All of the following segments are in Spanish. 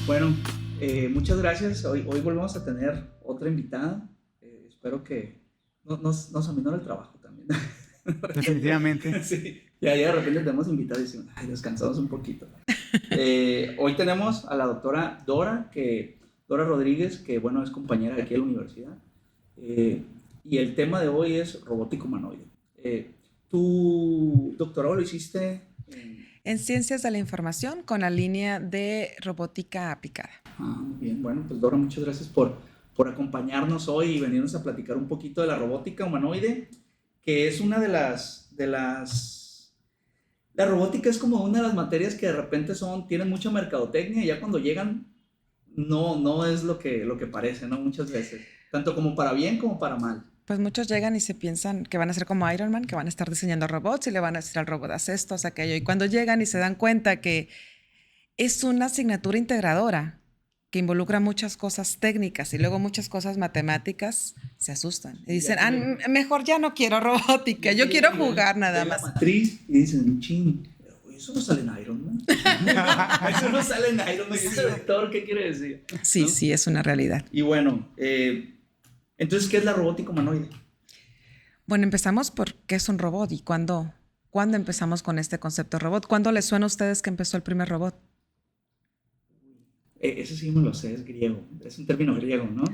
Bueno, muchas gracias. Hoy volvemos a tener otra invitada. Espero que nos aminore el trabajo también. Definitivamente. Sí, ya de repente tenemos invitados y decimos, ay, descansamos un poquito. Hoy tenemos a la doctora Dora Rodríguez, que bueno, es compañera de aquí de la universidad. Eh, y el tema de hoy es robótica humanoide. ¿Tu doctorado lo hiciste en... En Ciencias de la Información con la línea de robótica aplicada. Muy bien, bueno, pues Dora, muchas gracias por acompañarnos hoy y venirnos a platicar un poquito de la robótica humanoide, que es una La robótica es como una de las materias que de repente tienen mucha mercadotecnia y ya cuando llegan no es lo que parece, ¿no? Muchas veces, tanto como para bien como para mal. Pues muchos llegan y se piensan que van a ser como Iron Man, que van a estar diseñando robots y le van a decir al robot, haz esto, haz aquello. Y cuando llegan y se dan cuenta que es una asignatura integradora que involucra muchas cosas técnicas y luego muchas cosas matemáticas, se asustan y dicen, mejor ya no quiero robótica, yo quiero jugar nada más. La matriz y dicen, ching, eso no sale en Iron Man. Eso no sale en Iron Man. Ese vector, ¿qué quiere decir? Sí, ¿no? sí, es una realidad. Y bueno, entonces, ¿qué es la robótica humanoide? Bueno, empezamos por qué es un robot y cuándo empezamos con este concepto de robot. ¿Cuándo les suena a ustedes que empezó el primer robot? Ese sí me lo sé, es griego, es un término griego, ¿no?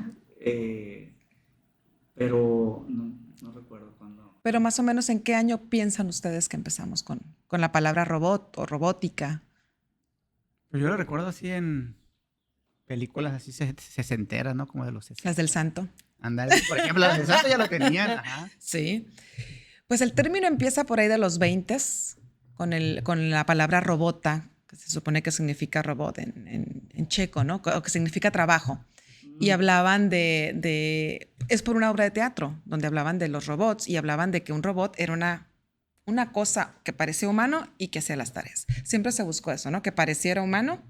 Pero no recuerdo cuándo. Pero más o menos, ¿en qué año piensan ustedes que empezamos con la palabra robot o robótica? Pues yo lo recuerdo así en películas así sesenteras, ¿no? Como de los 60. Las del santo. Andale, por ejemplo, las del santo ya lo tenían. Ajá. Sí. Pues el término empieza por ahí de los 20 con la palabra robota, que se supone que significa robot en checo, ¿no? O que significa trabajo. Y hablaban es por una obra de teatro, donde hablaban de los robots y hablaban de que un robot era una cosa que parecía humano y que hacía las tareas. Siempre se buscó eso, ¿no? Que pareciera humano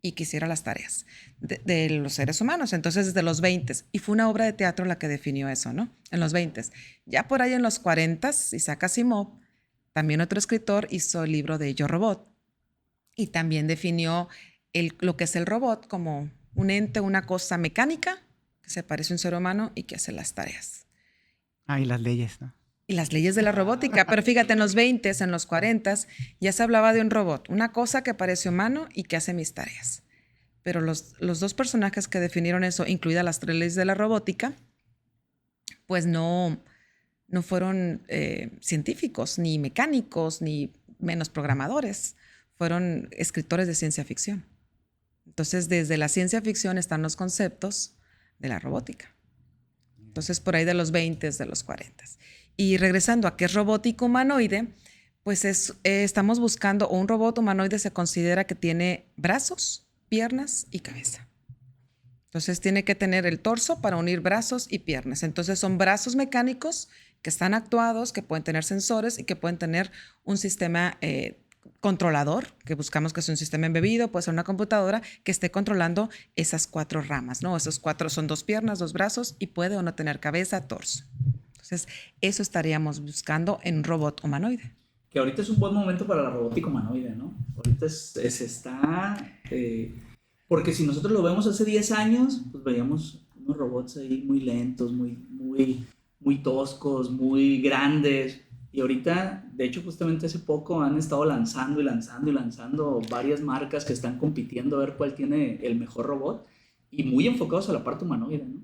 y que hiciera las tareas de los seres humanos. Entonces, desde los 20, y fue una obra de teatro la que definió eso, ¿no? En los 20. Ya por ahí en los 40, Isaac Asimov, también otro escritor, hizo el libro de Yo Robot y también definió lo que es el robot como un ente, una cosa mecánica que se parece a un ser humano y que hace las tareas. Ah, y las leyes, ¿no? Y las leyes de la robótica. Pero fíjate, en los 20, en los 40, ya se hablaba de un robot, una cosa que parece humano y que hace mis tareas. Pero los dos personajes que definieron eso, incluidas las 3 leyes de la robótica, pues no fueron científicos, ni mecánicos, ni menos programadores. Fueron escritores de ciencia ficción. Entonces, desde la ciencia ficción están los conceptos de la robótica. Entonces, por ahí de los 20, de los 40. Y regresando a qué es robótica humanoide, pues estamos buscando, o un robot humanoide se considera que tiene brazos, piernas y cabeza. Entonces, tiene que tener el torso para unir brazos y piernas. Entonces, son brazos mecánicos que están actuados, que pueden tener sensores y que pueden tener un sistema controlador, que buscamos que es un sistema embebido, puede ser una computadora que esté controlando esas 4 ramas, ¿no? Esos 4 son 2 piernas, 2 brazos y puede o no tener cabeza, torso. Entonces, eso estaríamos buscando en un robot humanoide. Que ahorita es un buen momento para la robótica humanoide, ¿no? Ahorita se está... porque si nosotros lo vemos hace 10 años, pues veíamos unos robots ahí muy lentos, muy toscos, muy grandes. Y ahorita, de hecho, justamente hace poco han estado lanzando varias marcas que están compitiendo a ver cuál tiene el mejor robot y muy enfocados a la parte humanoide, ¿no?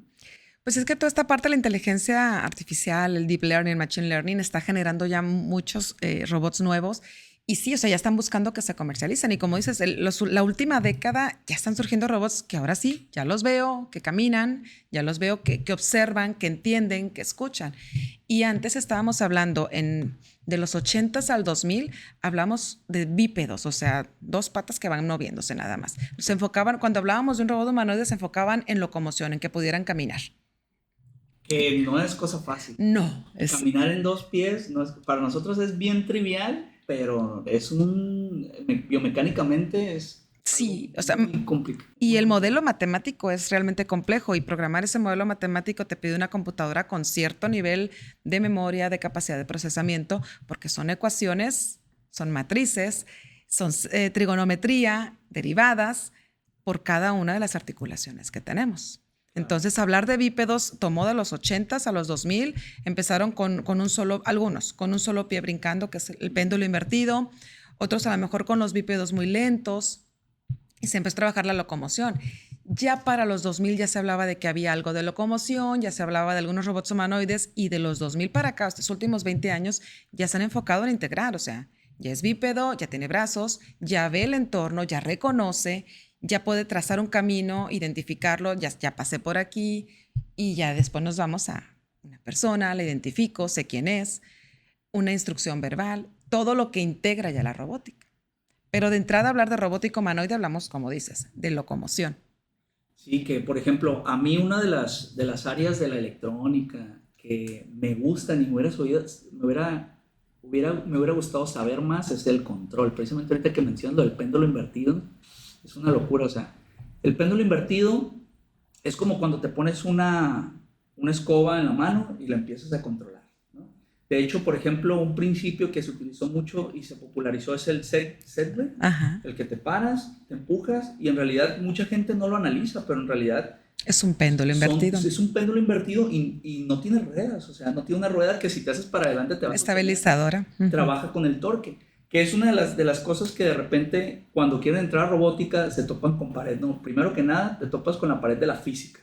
Pues es que toda esta parte de la inteligencia artificial, el deep learning, machine learning, está generando ya muchos robots nuevos. Y sí, o sea, ya están buscando que se comercialicen. Y como dices, la última década ya están surgiendo robots que ahora sí, ya los veo, que caminan, ya los veo que observan, que entienden, que escuchan. Y antes estábamos hablando de los 80s al 2000, hablamos de bípedos, o sea, 2 patas que van moviéndose nada más. Se enfocaban, cuando hablábamos de un robot humanoide, se enfocaban en locomoción, en que pudieran caminar. Que no es cosa fácil. No. Caminar en 2 pies, para nosotros es bien trivial, pero biomecánicamente es... Sí, o sea, muy complicado. Y el modelo matemático es realmente complejo y programar ese modelo matemático te pide una computadora con cierto nivel de memoria, de capacidad de procesamiento, porque son ecuaciones, son matrices, son trigonometría, derivadas, por cada una de las articulaciones que tenemos. Entonces, hablar de bípedos tomó de los 80s a los 2000, empezaron con un solo, algunos, con un solo pie brincando, que es el péndulo invertido, otros a lo mejor con los bípedos muy lentos, y se empezó a trabajar la locomoción. Ya para los 2000 ya se hablaba de que había algo de locomoción, ya se hablaba de algunos robots humanoides, y de los 2000 para acá, estos últimos 20 años, ya se han enfocado en integrar, o sea, ya es bípedo, ya tiene brazos, ya ve el entorno, ya reconoce, ya puede trazar un camino, identificarlo, ya pasé por aquí, y ya después nos vamos a una persona, la identifico, sé quién es, una instrucción verbal, todo lo que integra ya la robótica. Pero de entrada hablar de robótica humanoide hablamos, como dices, de locomoción. Sí, que por ejemplo, a mí una de las áreas de la electrónica que me gustan y me hubiera gustado saber más es el control. Precisamente ahorita que mencionas lo del péndulo invertido, es una locura. O sea, el péndulo invertido es como cuando te pones una escoba en la mano y la empiezas a controlar, ¿no? De hecho, por ejemplo, un principio que se utilizó mucho y se popularizó es el Segway, el que te paras, te empujas, y en realidad mucha gente no lo analiza, pero en realidad es un péndulo invertido. Es un péndulo invertido y no tiene ruedas, o sea, no tiene una rueda que si te haces para adelante te va a estabilizadora. Trabaja con el torque, que es una de las cosas que de repente cuando quieren entrar a robótica se topan con pared, ¿no? Primero que nada te topas con la pared de la física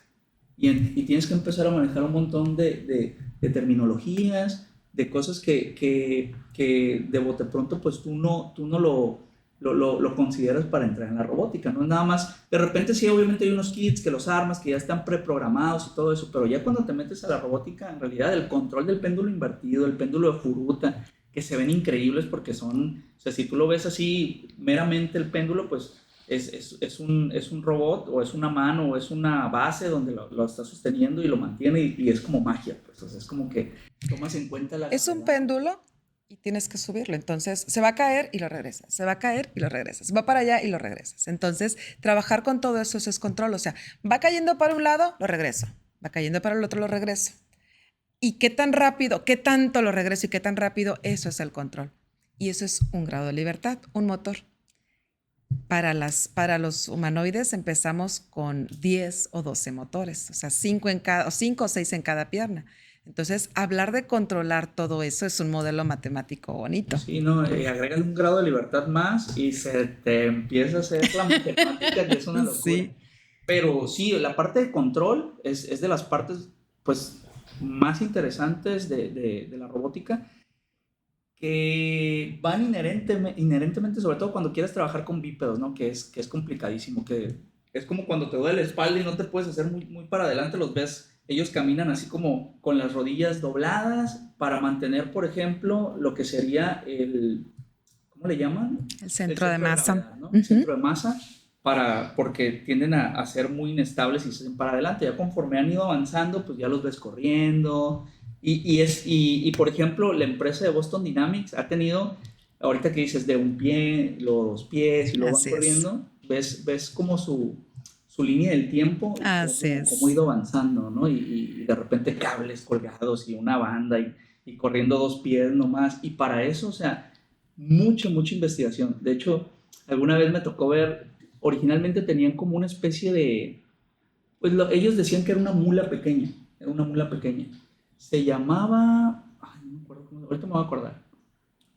y tienes que empezar a manejar un montón de terminologías, de cosas que de bote pronto pues tú no lo consideras para entrar en la robótica, no es nada más, de repente sí, obviamente hay unos kits que los armas, que ya están preprogramados y todo eso, pero ya cuando te metes a la robótica, en realidad el control del péndulo invertido, el péndulo de Furuta, que se ven increíbles porque son, o sea, si tú lo ves así meramente el péndulo, pues es un robot o es una mano o es una base donde lo está sosteniendo y lo mantiene y es como magia, pues, o sea, es como que tomas en cuenta la... Es un péndulo y tienes que subirlo. Entonces, se va a caer y lo regresas. Se va a caer y lo regresas. Va para allá y lo regresas. Entonces, trabajar con todo eso es control. O sea, va cayendo para un lado, lo regreso. Va cayendo para el otro, lo regreso. Y qué tan rápido, qué tanto lo regreso y qué tan rápido, eso es el control. Y eso es un grado de libertad, un motor. Para los humanoides empezamos con 10 o 12 motores, o sea, 5 o 6 en cada pierna. Entonces, hablar de controlar todo eso es un modelo matemático bonito. Sí, no, agrégale un grado de libertad más y se te empieza a hacer la matemática, que es una locura. Sí. Pero sí, la parte de control es de las partes pues, más interesantes de la robótica, que van inherentemente, sobre todo cuando quieres trabajar con bípedos, ¿no? Que es complicadísimo, que es como cuando te duele la espalda y no te puedes hacer muy para adelante, los ves. Ellos caminan así como con las rodillas dobladas para mantener, por ejemplo, lo que sería ¿cómo le llaman? El centro de masa. Gravedad, ¿no? El centro de masa, porque tienden a ser muy inestables y se hacen para adelante. Ya conforme han ido avanzando, pues ya los ves corriendo. Y por ejemplo, la empresa de Boston Dynamics ha tenido, ahorita que dices de un pie, los 2 pies y luego van corriendo, ves como su línea del tiempo, cómo ha ido avanzando, ¿no? Y de repente cables colgados y una banda y corriendo 2 pies nomás. Y para eso, o sea, mucha investigación. De hecho, alguna vez me tocó ver, originalmente tenían como una especie de, pues ellos decían que era una mula pequeña, Se llamaba, no me acuerdo cómo, ahorita me voy a acordar.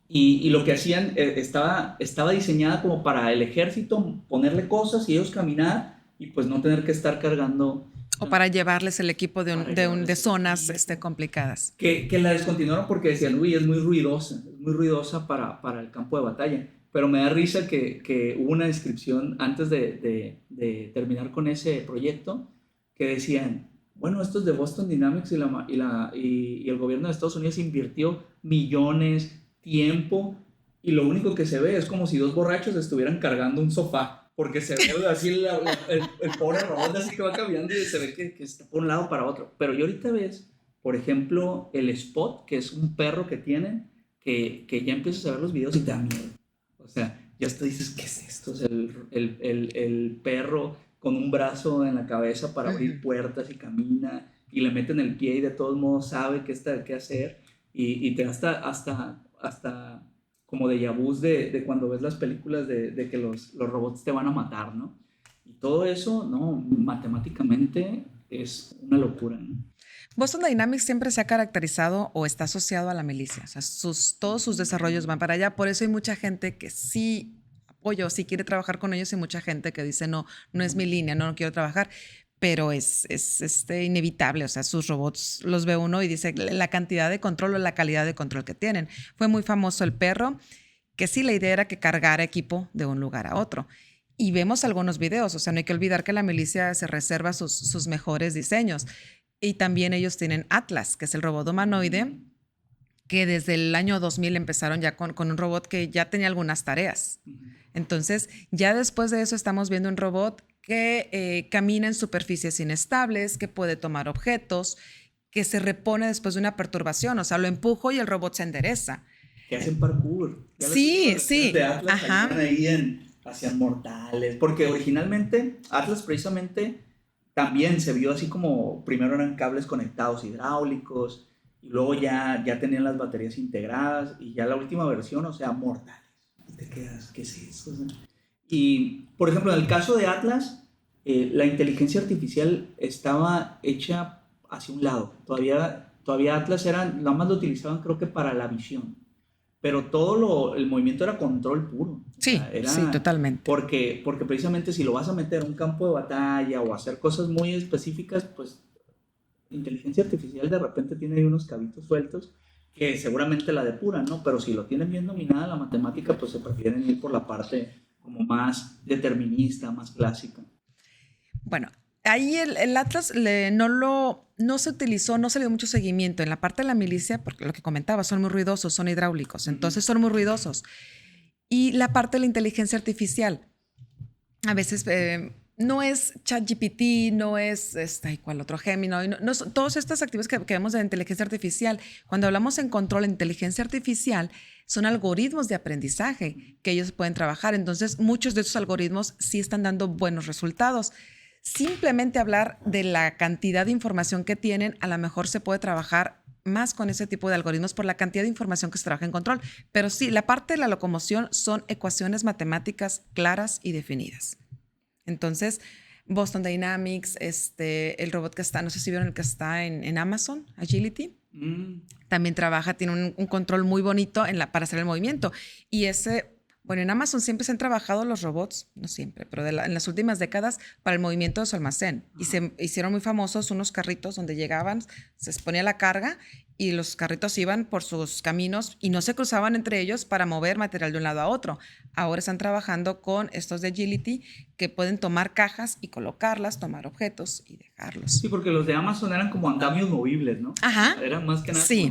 Y lo que hacían, estaba diseñada como para el ejército, ponerle cosas y ellos caminar y pues no tener que estar cargando. O para llevarles el equipo de zonas complicadas. Que la descontinuaron porque decían, uy, es muy ruidosa para el campo de batalla. Pero me da risa que hubo una inscripción antes de terminar con ese proyecto que decían, bueno, estos de Boston Dynamics y el gobierno de Estados Unidos invirtió millones, tiempo, y lo único que se ve es como si 2 borrachos estuvieran cargando un sofá, porque se ve así el pobre robot así que va caminando y se ve que está por un lado para otro. Pero yo ahorita ves, por ejemplo, el Spot, que es un perro que tienen, que ya empiezas a ver los videos y te da miedo. O sea, ya hasta dices, ¿qué es esto? O sea, el perro con un brazo en la cabeza para abrir puertas y camina y le meten el pie y de todos modos sabe qué hacer y te da hasta como déjà vu de cuando ves las películas de que los robots te van a matar, ¿no? Y todo eso, no, matemáticamente es una locura, ¿no? Boston Dynamics siempre se ha caracterizado o está asociado a la milicia. O sea, todos sus desarrollos van para allá. Por eso hay mucha gente que sí apoya, sí quiere trabajar con ellos y mucha gente que dice, no, no es mi línea, no quiero trabajar. Pero es inevitable. O sea, sus robots los ve uno y dice la cantidad de control o la calidad de control que tienen. Fue muy famoso el perro, que sí, la idea era que cargara equipo de un lugar a otro. Y vemos algunos videos. O sea, no hay que olvidar que la milicia se reserva sus mejores diseños. Y también ellos tienen Atlas, que es el robot humanoide, que desde el año 2000 empezaron ya con un robot que ya tenía algunas tareas. Entonces, ya después de eso estamos viendo un robot que camina en superficies inestables, que puede tomar objetos, que se repone después de una perturbación. O sea, lo empujo y el robot se endereza. Que hacen parkour. Ya Sí, ves, sí. de Atlas Ajá. salían ahí hacían mortales. Porque originalmente Atlas precisamente también se vio así como primero eran cables conectados hidráulicos y luego ya tenían las baterías integradas y ya la última versión, o sea, mortales. Y te quedas, ¿qué es eso? O sea, y, por ejemplo, en el caso de Atlas, la inteligencia artificial estaba hecha hacia un lado. Todavía Atlas nada más lo utilizaban creo que para la visión. Pero el movimiento era control puro. O Sí, sea, era sí, totalmente. porque precisamente si lo vas a meter en un campo de batalla o hacer cosas muy específicas, pues inteligencia artificial de repente tiene ahí unos cabitos sueltos que seguramente la depuran, ¿no? Pero si lo tienen bien dominada la matemática, pues se prefieren ir por la parte como más determinista, más clásica. Bueno, ahí el Atlas no se utilizó, no se le dio mucho seguimiento en la parte de la milicia, porque lo que comentaba, son muy ruidosos, son hidráulicos, entonces son muy ruidosos. Y la parte de la inteligencia artificial, a veces no es ChatGPT, no es, ¿cuál otro? Gemini, no todas estas actividades que vemos de inteligencia artificial. Cuando hablamos en control de inteligencia artificial, son algoritmos de aprendizaje que ellos pueden trabajar. Entonces, muchos de esos algoritmos sí están dando buenos resultados. Simplemente hablar de la cantidad de información que tienen, a lo mejor se puede trabajar más con ese tipo de algoritmos por la cantidad de información que se trabaja en control. Pero sí, la parte de la locomoción son ecuaciones matemáticas claras y definidas. Entonces, Boston Dynamics, el robot que está, no sé si vieron el que está en Amazon, Agility, también trabaja, tiene un control muy bonito para hacer el movimiento. Y bueno, en Amazon siempre se han trabajado los robots, no siempre, pero en las últimas décadas para el movimiento de su almacén. Y se hicieron muy famosos unos carritos donde llegaban, se exponía la carga y los carritos iban por sus caminos y no se cruzaban entre ellos para mover material de un lado a otro. Ahora están trabajando con estos de Agility que pueden tomar cajas y colocarlas, tomar objetos y dejarlos. Sí, porque los de Amazon eran como andamios movibles, ¿no? Ajá. Eran más que nada sí.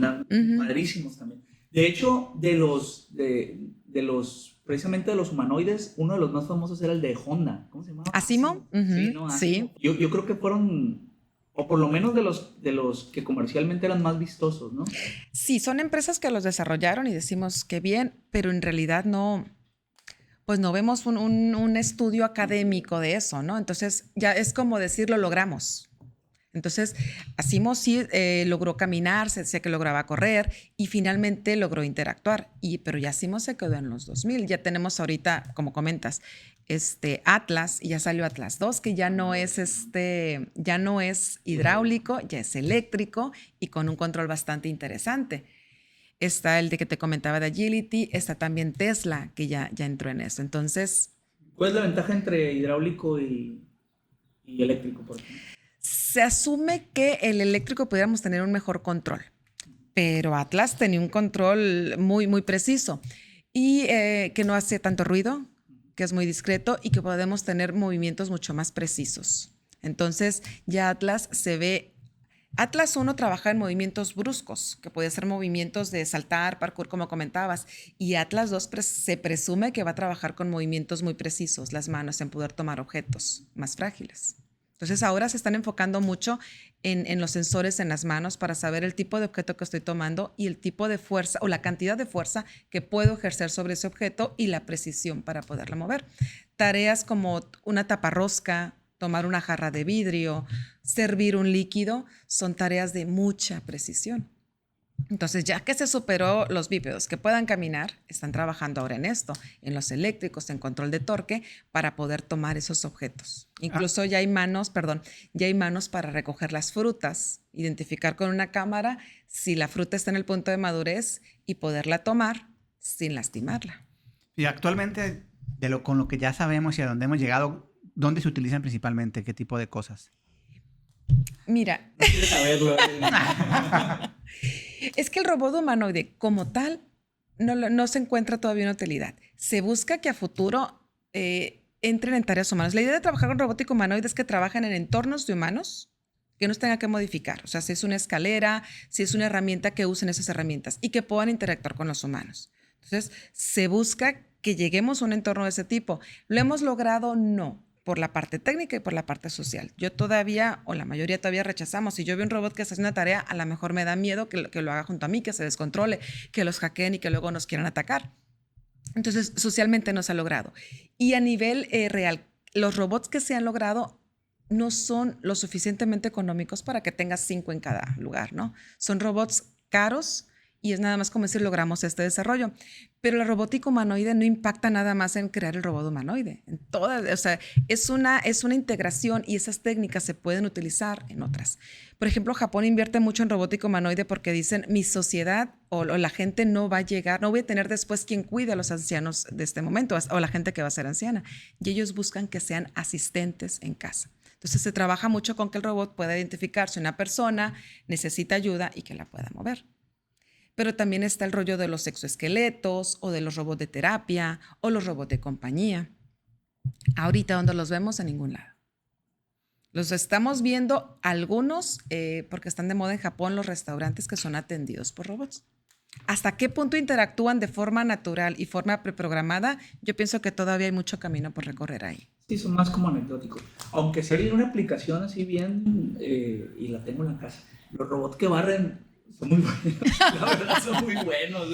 padrísimos también. De hecho, de los precisamente de los humanoides, uno de los más famosos era el de Honda. ¿Cómo se llamaba? Asimo. Sí, ¿no? Asimo. Sí. Yo creo que fueron, o por lo menos de los que comercialmente eran más vistosos, ¿no? Sí, son empresas que los desarrollaron y decimos que bien, pero en realidad no, pues no vemos un estudio académico de eso, ¿no? Entonces ya es como decir, lo logramos. Entonces, Asimo sí logró caminar, sé que lograba correr y finalmente logró interactuar. Pero ya Asimo se quedó en los 2000. Ya tenemos ahorita, como comentas, Atlas, y ya salió Atlas 2, que ya no es hidráulico, ya es eléctrico y con un control bastante interesante. Está el de que te comentaba de Agility, está también Tesla, que ya entró en eso. Entonces, ¿cuál es la ventaja entre hidráulico y eléctrico, por ejemplo? Se asume que el eléctrico pudiéramos tener un mejor control, pero Atlas tenía un control muy, muy preciso y que no hace tanto ruido, que es muy discreto y que podemos tener movimientos mucho más precisos. Entonces, ya Atlas Atlas 1 trabaja en movimientos bruscos, que puede ser movimientos de saltar, parkour, como comentabas, y Atlas 2 se presume que va a trabajar con movimientos muy precisos, las manos, en poder tomar objetos más frágiles. Entonces ahora se están enfocando mucho en los sensores en las manos para saber el tipo de objeto que estoy tomando y el tipo de fuerza o la cantidad de fuerza que puedo ejercer sobre ese objeto y la precisión para poderla mover. Tareas como una taparrosca, tomar una jarra de vidrio, servir un líquido, son tareas de mucha precisión. Entonces, ya que se superó los bípedos que puedan caminar, están trabajando ahora en esto, en los eléctricos, en control de torque, para poder tomar esos objetos. Incluso ya hay manos, ya hay manos para recoger las frutas, identificar con una cámara si la fruta está en el punto de madurez y poderla tomar sin lastimarla. Y actualmente, con lo que ya sabemos y a dónde hemos llegado, ¿dónde se utilizan principalmente? ¿Qué tipo de cosas? Mira, No quieres saberlo. es que el robot humanoide como tal no se encuentra todavía en utilidad. Se busca que a futuro entren en tareas humanas. La idea de trabajar con robótica humanoide es que trabajen en entornos de humanos que no se tenga que modificar. O sea, si es una escalera, si es una herramienta, que usen esas herramientas y que puedan interactuar con los humanos. Entonces, se busca que lleguemos a un entorno de ese tipo. ¿Lo hemos logrado? No, por la parte técnica y por la parte social. Yo todavía, o la mayoría todavía rechazamos. Si yo veo un robot que hace una tarea, a lo mejor me da miedo que lo haga junto a mí, que se descontrole, que los hackeen y que luego nos quieran atacar. Entonces, socialmente no se ha logrado. Y a nivel real, los robots que se han logrado no son lo suficientemente económicos para que tengas 5 en cada lugar, ¿no? Son robots caros y es nada más como decir, logramos este desarrollo. Pero la robótica humanoide no impacta nada más en crear el robot humanoide. O sea, es una integración y esas técnicas se pueden utilizar en otras. Por ejemplo, Japón invierte mucho en robótica humanoide porque dicen, mi sociedad o la gente no va a llegar, no voy a tener después quien cuide a los ancianos de este momento o la gente que va a ser anciana. Y ellos buscan que sean asistentes en casa. Entonces se trabaja mucho con que el robot pueda identificar si una persona necesita ayuda y que la pueda mover. Pero también está el rollo de los exoesqueletos o de los robots de terapia o los robots de compañía. Ahorita donde los vemos, en ningún lado. Los estamos viendo algunos porque están de moda en Japón los restaurantes que son atendidos por robots. ¿Hasta qué punto interactúan de forma natural y forma preprogramada? Yo pienso que todavía hay mucho camino por recorrer ahí. Sí, son más como anecdóticos. Aunque sería una aplicación así bien, y la tengo en la casa. Los robots que barren son muy buenos. La verdad, son muy buenos.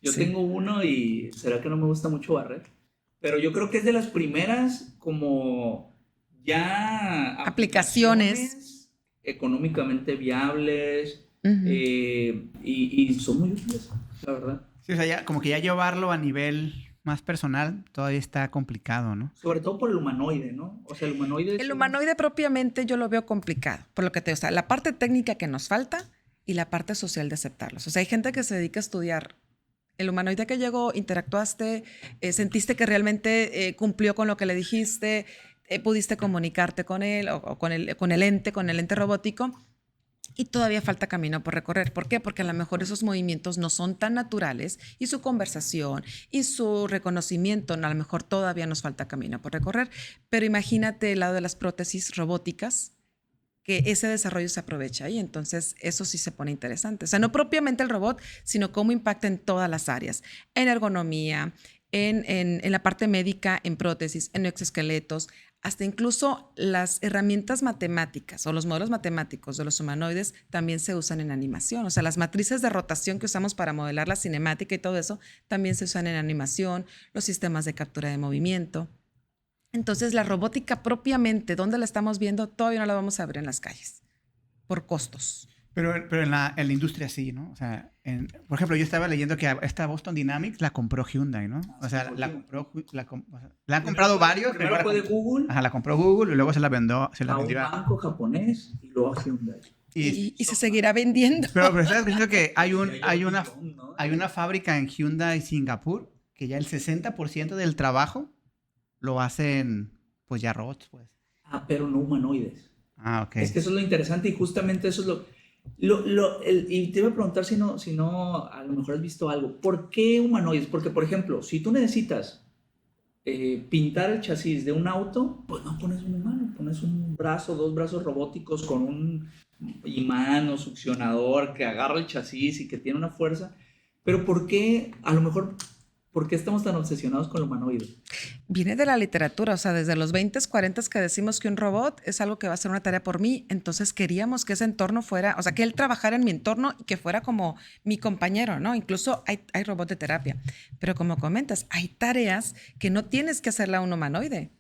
Yo tengo uno y será que no me gusta mucho barrer. Pero yo creo que es de las primeras como ya aplicaciones económicamente viables. Y son muy útiles, la verdad. Sí, o sea, como que ya llevarlo a nivel más personal todavía está complicado, ¿no? Sobre todo por el humanoide, ¿no? O sea, el humanoide... El humanoide propiamente yo lo veo complicado, por lo que te digo, o sea, la parte técnica que nos falta y la parte social de aceptarlos. O sea, hay gente que se dedica a estudiar el humanoide que llegó, interactuaste, sentiste que realmente cumplió con lo que le dijiste, pudiste comunicarte con él o con el ente robótico. Y todavía falta camino por recorrer. ¿Por qué? Porque a lo mejor esos movimientos no son tan naturales y su conversación y su reconocimiento, a lo mejor todavía nos falta camino por recorrer. Pero imagínate el lado de las prótesis robóticas, que ese desarrollo se aprovecha ahí. Entonces, eso sí se pone interesante. O sea, no propiamente el robot, sino cómo impacta en todas las áreas. En ergonomía, en la parte médica, en prótesis, en exoesqueletos, hasta incluso las herramientas matemáticas o los modelos matemáticos de los humanoides también se usan en animación. O sea, las matrices de rotación que usamos para modelar la cinemática y todo eso también se usan en animación, los sistemas de captura de movimiento. Entonces, la robótica propiamente, ¿dónde la estamos viendo? Todavía no la vamos a ver en las calles por costos. Pero en la industria sí, ¿no? O sea, por ejemplo, yo estaba leyendo que esta Boston Dynamics la compró Hyundai, ¿no? O sea, la han comprado varios. Primero fue de Google. Ajá, la compró Google y luego se la vendió a un banco japonés y luego a Hyundai. Y se seguirá vendiendo. Pero estás diciendo que hay una fábrica en Hyundai, Singapur, que ya el 60% del trabajo lo hacen, pues ya robots, pues. Pero no humanoides. Ok. Es que eso es lo interesante y justamente eso es y te iba a preguntar si no, a lo mejor has visto algo. ¿Por qué humanoides? Porque, por ejemplo, si tú necesitas pintar el chasis de un auto, pues no pones un humano, pones un brazo, 2 brazos robóticos con un imán o succionador que agarra el chasis y que tiene una fuerza. Pero ¿por qué? A lo mejor... ¿Por qué estamos tan obsesionados con lo humanoide? Viene de la literatura, o sea, desde los 20s, 40s que decimos que un robot es algo que va a hacer una tarea por mí, entonces queríamos que ese entorno fuera, o sea, que él trabajara en mi entorno y que fuera como mi compañero, ¿no? Incluso hay robots de terapia, pero como comentas, hay tareas que no tienes que hacerla a un humanoide.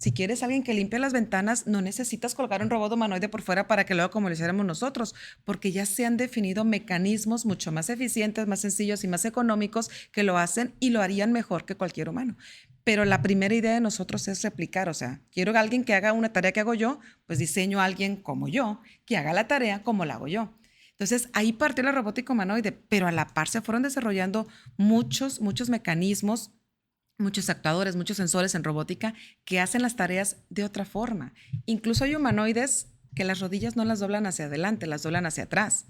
Si quieres alguien que limpie las ventanas, no necesitas colgar un robot humanoide por fuera para que lo haga como lo hiciéramos nosotros, porque ya se han definido mecanismos mucho más eficientes, más sencillos y más económicos que lo hacen y lo harían mejor que cualquier humano. Pero la primera idea de nosotros es replicar, o sea, quiero a alguien que haga una tarea que hago yo, pues diseño a alguien como yo, que haga la tarea como la hago yo. Entonces, ahí partió la robótica humanoide, pero a la par se fueron desarrollando muchos mecanismos, muchos actuadores, muchos sensores en robótica que hacen las tareas de otra forma. Incluso hay humanoides que las rodillas no las doblan hacia adelante, las doblan hacia atrás.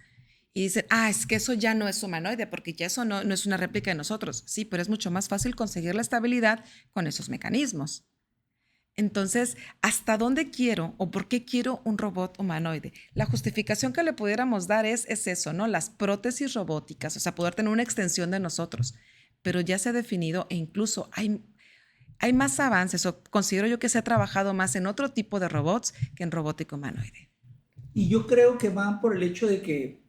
Y dicen, es que eso ya no es humanoide, porque ya eso no es una réplica de nosotros. Sí, pero es mucho más fácil conseguir la estabilidad con esos mecanismos. Entonces, ¿hasta dónde quiero o por qué quiero un robot humanoide? La justificación que le pudiéramos dar es eso, ¿no? Las prótesis robóticas, o sea, poder tener una extensión de nosotros. Pero ya se ha definido e incluso hay más avances, o considero yo que se ha trabajado más en otro tipo de robots que en robótica humanoide. Y yo creo que va por el hecho de que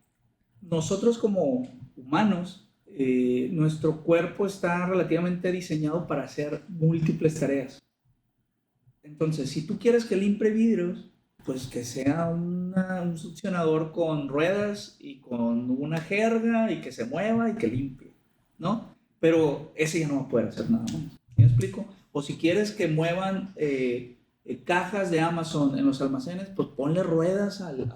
nosotros como humanos, nuestro cuerpo está relativamente diseñado para hacer múltiples tareas. Entonces, si tú quieres que limpie vidrios, pues que sea un succionador con ruedas y con una jerga y que se mueva y que limpie, ¿no? Pero ese ya no va a poder hacer nada más. ¿Me explico? O si quieres que muevan cajas de Amazon en los almacenes, pues ponle ruedas al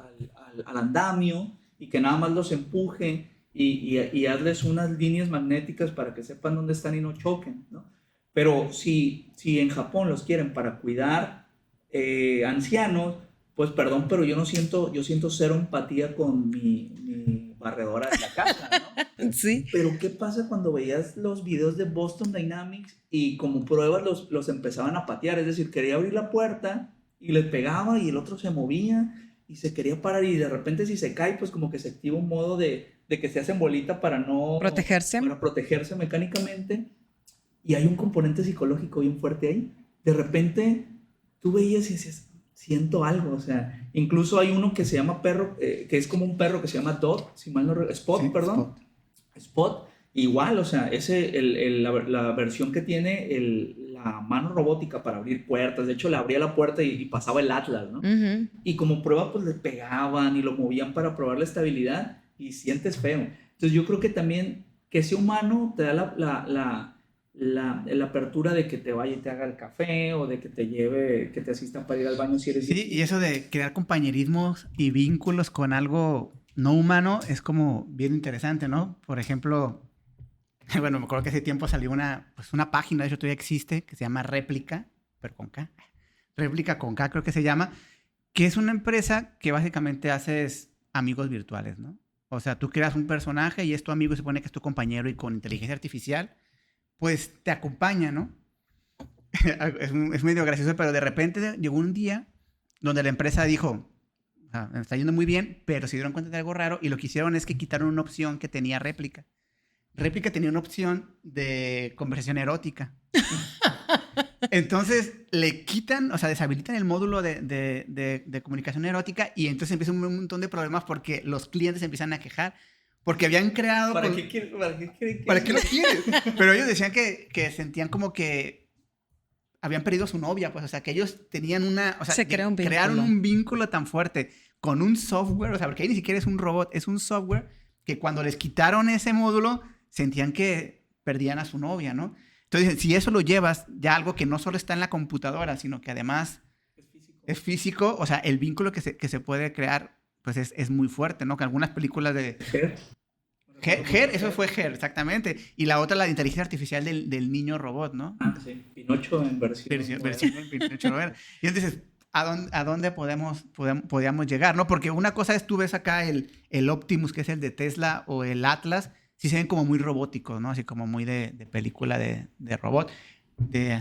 andamio y que nada más los empuje y hazles unas líneas magnéticas para que sepan dónde están y no choquen, ¿no? Pero si en Japón los quieren para cuidar ancianos, pues perdón, pero yo siento cero empatía con mi barredora de la casa, ¿no? Sí. Pero ¿qué pasa cuando veías los videos de Boston Dynamics y como pruebas los empezaban a patear? Es decir, quería abrir la puerta y les pegaba y el otro se movía y se quería parar y de repente si se cae, pues como que se activa un modo de que se hacen bolita para no... Protegerse. Para protegerse mecánicamente. Y hay un componente psicológico bien fuerte ahí. De repente tú veías y decías, siento algo, o sea, incluso hay uno que se llama perro, que es como un perro que se llama Dot, si mal no recuerdo, Spot, sí, perdón. Spot, igual, o sea, la versión que tiene la mano robótica para abrir puertas, de hecho le abría la puerta y pasaba el Atlas, ¿no? Uh-huh. Y como prueba, pues le pegaban y lo movían para probar la estabilidad y sientes feo. Entonces yo creo que también que ese humano te da la apertura de que te vaya y te haga el café o de que te lleve, que te asista para ir al baño si eres... Sí, y eso de crear compañerismos y vínculos con algo no humano es como bien interesante, ¿no? Por ejemplo, bueno, me acuerdo que hace tiempo salió una página, de hecho todavía existe, que se llama Réplica, pero con K. Réplica con K creo que se llama, que es una empresa que básicamente haces amigos virtuales, ¿no? O sea, tú creas un personaje y es tu amigo y se supone que es tu compañero y con inteligencia artificial pues te acompaña, ¿no? Es medio gracioso, pero de repente llegó un día donde la empresa dijo, me está yendo muy bien, pero se dieron cuenta de algo raro y lo que hicieron es que quitaron una opción que tenía Réplica. Réplica tenía una opción de conversación erótica. Entonces le quitan, o sea, deshabilitan el módulo de comunicación erótica y entonces empieza un montón de problemas porque los clientes empiezan a quejar. Porque habían creado... ¿Para qué quieres? ¿Para qué lo quieres? Pero ellos decían que sentían como que habían perdido su novia, pues, o sea, que ellos tenían una... O sea, crearon un vínculo tan fuerte con un software, o sea, porque ahí ni siquiera es un robot, es un software que cuando les quitaron ese módulo, sentían que perdían a su novia, ¿no? Entonces, si eso lo llevas ya algo que no solo está en la computadora, sino que además es físico, o sea, el vínculo que se puede crear, pues es muy fuerte, ¿no? Que algunas películas de... Her, eso fue Her, exactamente. Y la otra, la inteligencia artificial del niño robot, ¿no? Ah, sí. Pinocho en versión Pinocho novela. Y entonces, ¿a dónde podíamos llegar, no? Porque una cosa es, tú ves acá el Optimus, que es el de Tesla, o el Atlas, sí se ven como muy robóticos, ¿no? Así como muy de película de robot.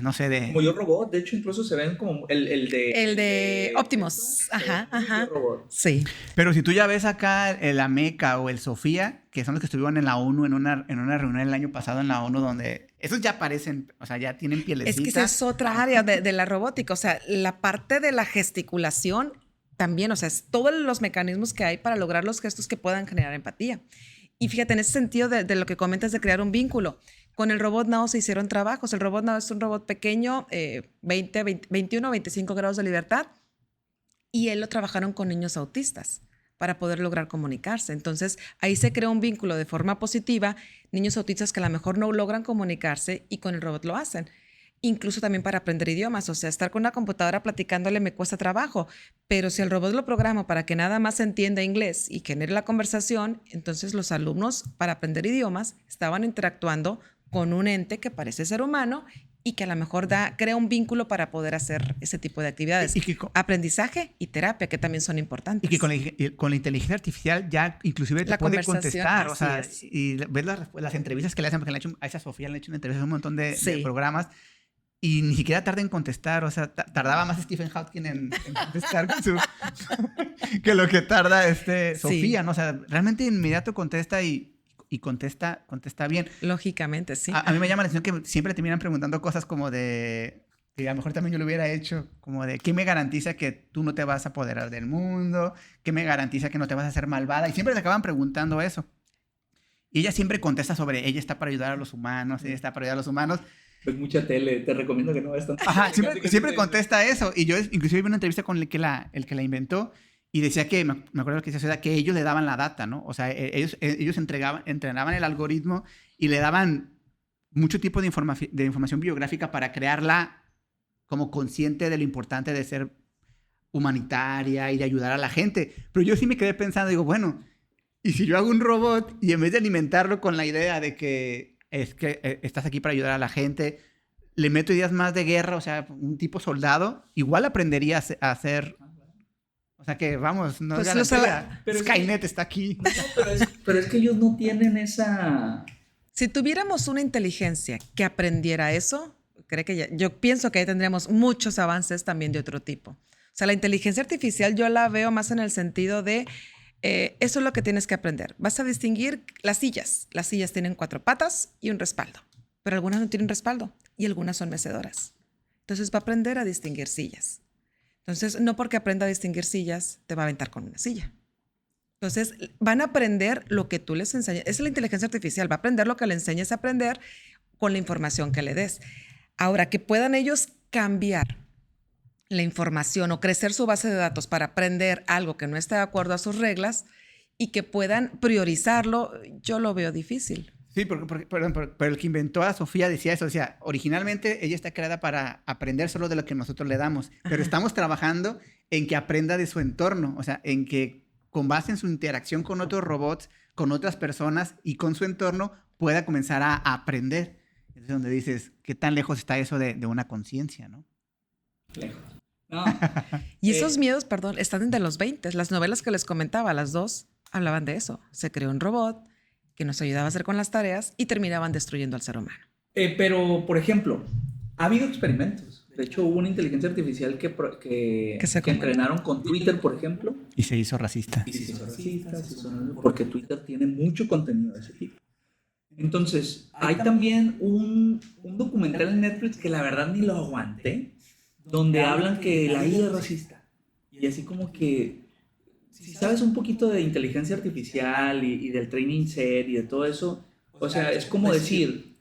No sé, de... Como Yo Robot, de hecho incluso se ven como el de Optimus, ajá. Sí. Pero si tú ya ves acá el Ameca o el Sofía, que son los que estuvieron en la ONU en una reunión el año pasado en la ONU, donde esos ya parecen, o sea, ya tienen pielecita. Es que esa es otra área de la robótica, o sea, la parte de la gesticulación también, o sea, es todos los mecanismos que hay para lograr los gestos que puedan generar empatía. Y fíjate, en ese sentido de lo que comentas de crear un vínculo, Con el robot Now se hicieron trabajos. El robot Now es un robot pequeño, 21, 25 grados de libertad, y él lo trabajaron con niños autistas para poder lograr comunicarse. Entonces, ahí se creó un vínculo de forma positiva, niños autistas que a lo mejor no logran comunicarse y con el robot lo hacen. Incluso también para aprender idiomas, o sea, estar con una computadora platicándole me cuesta trabajo, pero si el robot lo programo para que nada más entienda inglés y genere la conversación, entonces los alumnos para aprender idiomas estaban interactuando con un ente que parece ser humano y que a lo mejor crea un vínculo para poder hacer ese tipo de actividades. Aprendizaje y terapia, que también son importantes. Y que con la inteligencia artificial ya inclusive te puede contestar. O sea, y ves las entrevistas que le hacen, porque a esa Sofía le han hecho una entrevista en un montón de programas y ni siquiera tarda en contestar. O sea, tardaba más Stephen Hawking en contestar que lo que tarda Sofía, ¿no? O sea, realmente inmediato contesta y contesta bien. Lógicamente, sí. A mí me llama la atención que siempre terminan preguntando cosas como de, que a lo mejor también yo lo hubiera hecho, como de, ¿qué me garantiza que tú no te vas a apoderar del mundo? ¿Qué me garantiza que no te vas a hacer malvada? Y siempre te acaban preguntando eso. Y ella siempre contesta sobre, ella está para ayudar a los humanos, ella está para ayudar a los humanos. Pues mucha tele, te recomiendo que no veas tanto. Ajá, siempre contesta eso. Y yo inclusive vi una entrevista con el que la inventó. Y decía que, me acuerdo que decía que ellos le daban la data, ¿no? O sea, ellos entrenaban el algoritmo y le daban mucho tipo de información biográfica para crearla como consciente de lo importante de ser humanitaria y de ayudar a la gente. Pero yo sí me quedé pensando, digo, bueno, ¿y si yo hago un robot y en vez de alimentarlo con la idea de que estás aquí para ayudar a la gente, le meto ideas más de guerra, o sea, un tipo soldado, igual aprendería a hacer... O sea que, vamos, no pues pero Skynet está aquí. No, pero es que ellos no tienen esa... Si tuviéramos una inteligencia que aprendiera eso, yo pienso que ahí tendríamos muchos avances también de otro tipo. O sea, la inteligencia artificial yo la veo más en el sentido de, eso es lo que tienes que aprender. Vas a distinguir las sillas. Las sillas tienen 4 patas y un respaldo, pero algunas no tienen respaldo y algunas son mecedoras. Entonces va a aprender a distinguir sillas. Entonces, no porque aprenda a distinguir sillas, te va a aventar con una silla. Entonces, van a aprender lo que tú les enseñas. Es la inteligencia artificial, va a aprender lo que le enseñes a aprender con la información que le des. Ahora, que puedan ellos cambiar la información o crecer su base de datos para aprender algo que no esté de acuerdo a sus reglas y que puedan priorizarlo, yo lo veo difícil. Sí, pero el que inventó a Sofía decía eso, o sea, originalmente ella está creada para aprender solo de lo que nosotros le damos, pero estamos trabajando en que aprenda de su entorno, o sea, en que con base en su interacción con otros robots, con otras personas y con su entorno, pueda comenzar a aprender. Es donde dices, ¿qué tan lejos está eso de una conciencia, no? Lejos. No. Y esos miedos, perdón, están desde los 20. Las novelas que les comentaba, las dos, hablaban de eso. Se creó un robot que nos ayudaba a hacer con las tareas y terminaban destruyendo al ser humano. Pero, por ejemplo, ha habido experimentos. De hecho, hubo una inteligencia artificial que entrenaron con Twitter, por ejemplo. Y se hizo racista. Y se hizo racista, porque Twitter tiene mucho contenido de ese tipo. Entonces, hay también un documental en Netflix que la verdad ni lo aguanté, donde hablan que la IA es racista. Y así como que... Si sabes un poquito de inteligencia artificial y del training set y de todo eso, o sea, es como decir,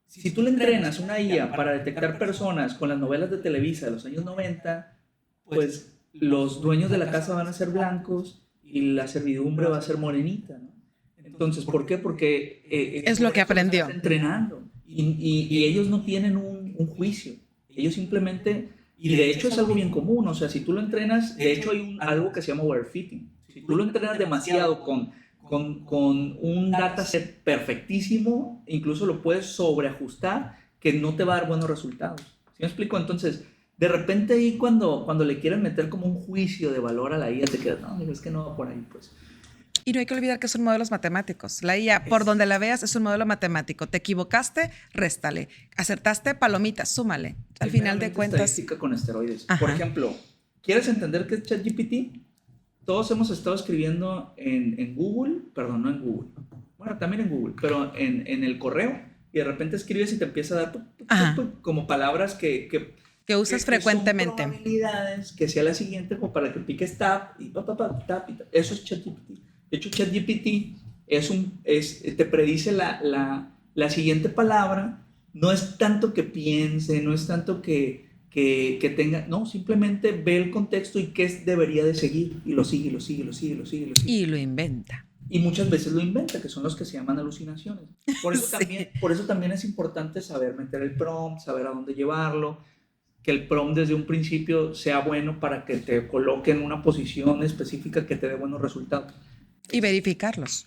si tú le entrenas una IA para detectar personas con las novelas de Televisa de los años 90, pues los dueños de la casa van a ser blancos y la servidumbre va a ser morenita, ¿no? Entonces, ¿por qué? Porque... es lo que aprendió. Entrenando. Y ellos no tienen un juicio. Ellos simplemente... Y de hecho es algo bien común, o sea, si tú lo entrenas, de hecho hay algo que se llama overfitting. Si tú lo entrenas demasiado con un dataset perfectísimo, incluso lo puedes sobreajustar, que no te va a dar buenos resultados. ¿Sí me explico? Entonces, de repente ahí cuando le quieren meter como un juicio de valor a la IA, te quedas, no, es que no va por ahí, pues. Y no hay que olvidar que son modelos matemáticos. La IA, por donde la veas, es un modelo matemático. Te equivocaste, réstale. Acertaste, palomita, súmale. Al final de cuentas... Estadística con esteroides. Ajá. Por ejemplo, ¿quieres entender qué es ChatGPT? Todos hemos estado escribiendo en Google, perdón, no en Google. Bueno, también en Google, pero en el correo. Y de repente escribes y te empieza a dar como palabras que usas frecuentemente. Son probabilidades que sea la siguiente como para que piques tab y tap. Eso es ChatGPT. De hecho, ChatGPT te predice La siguiente palabra no es tanto que piense, no es tanto que tenga, no, simplemente ve el contexto y qué debería de seguir, y lo sigue, lo sigue, lo sigue, lo sigue, lo sigue. Y lo inventa. Y muchas veces lo inventa, que son los que se llaman alucinaciones. Por eso, Sí. por eso también es importante saber meter el prompt, saber a dónde llevarlo, que el prompt desde un principio sea bueno para que te coloque en una posición específica que te dé buenos resultados. Y verificarlos.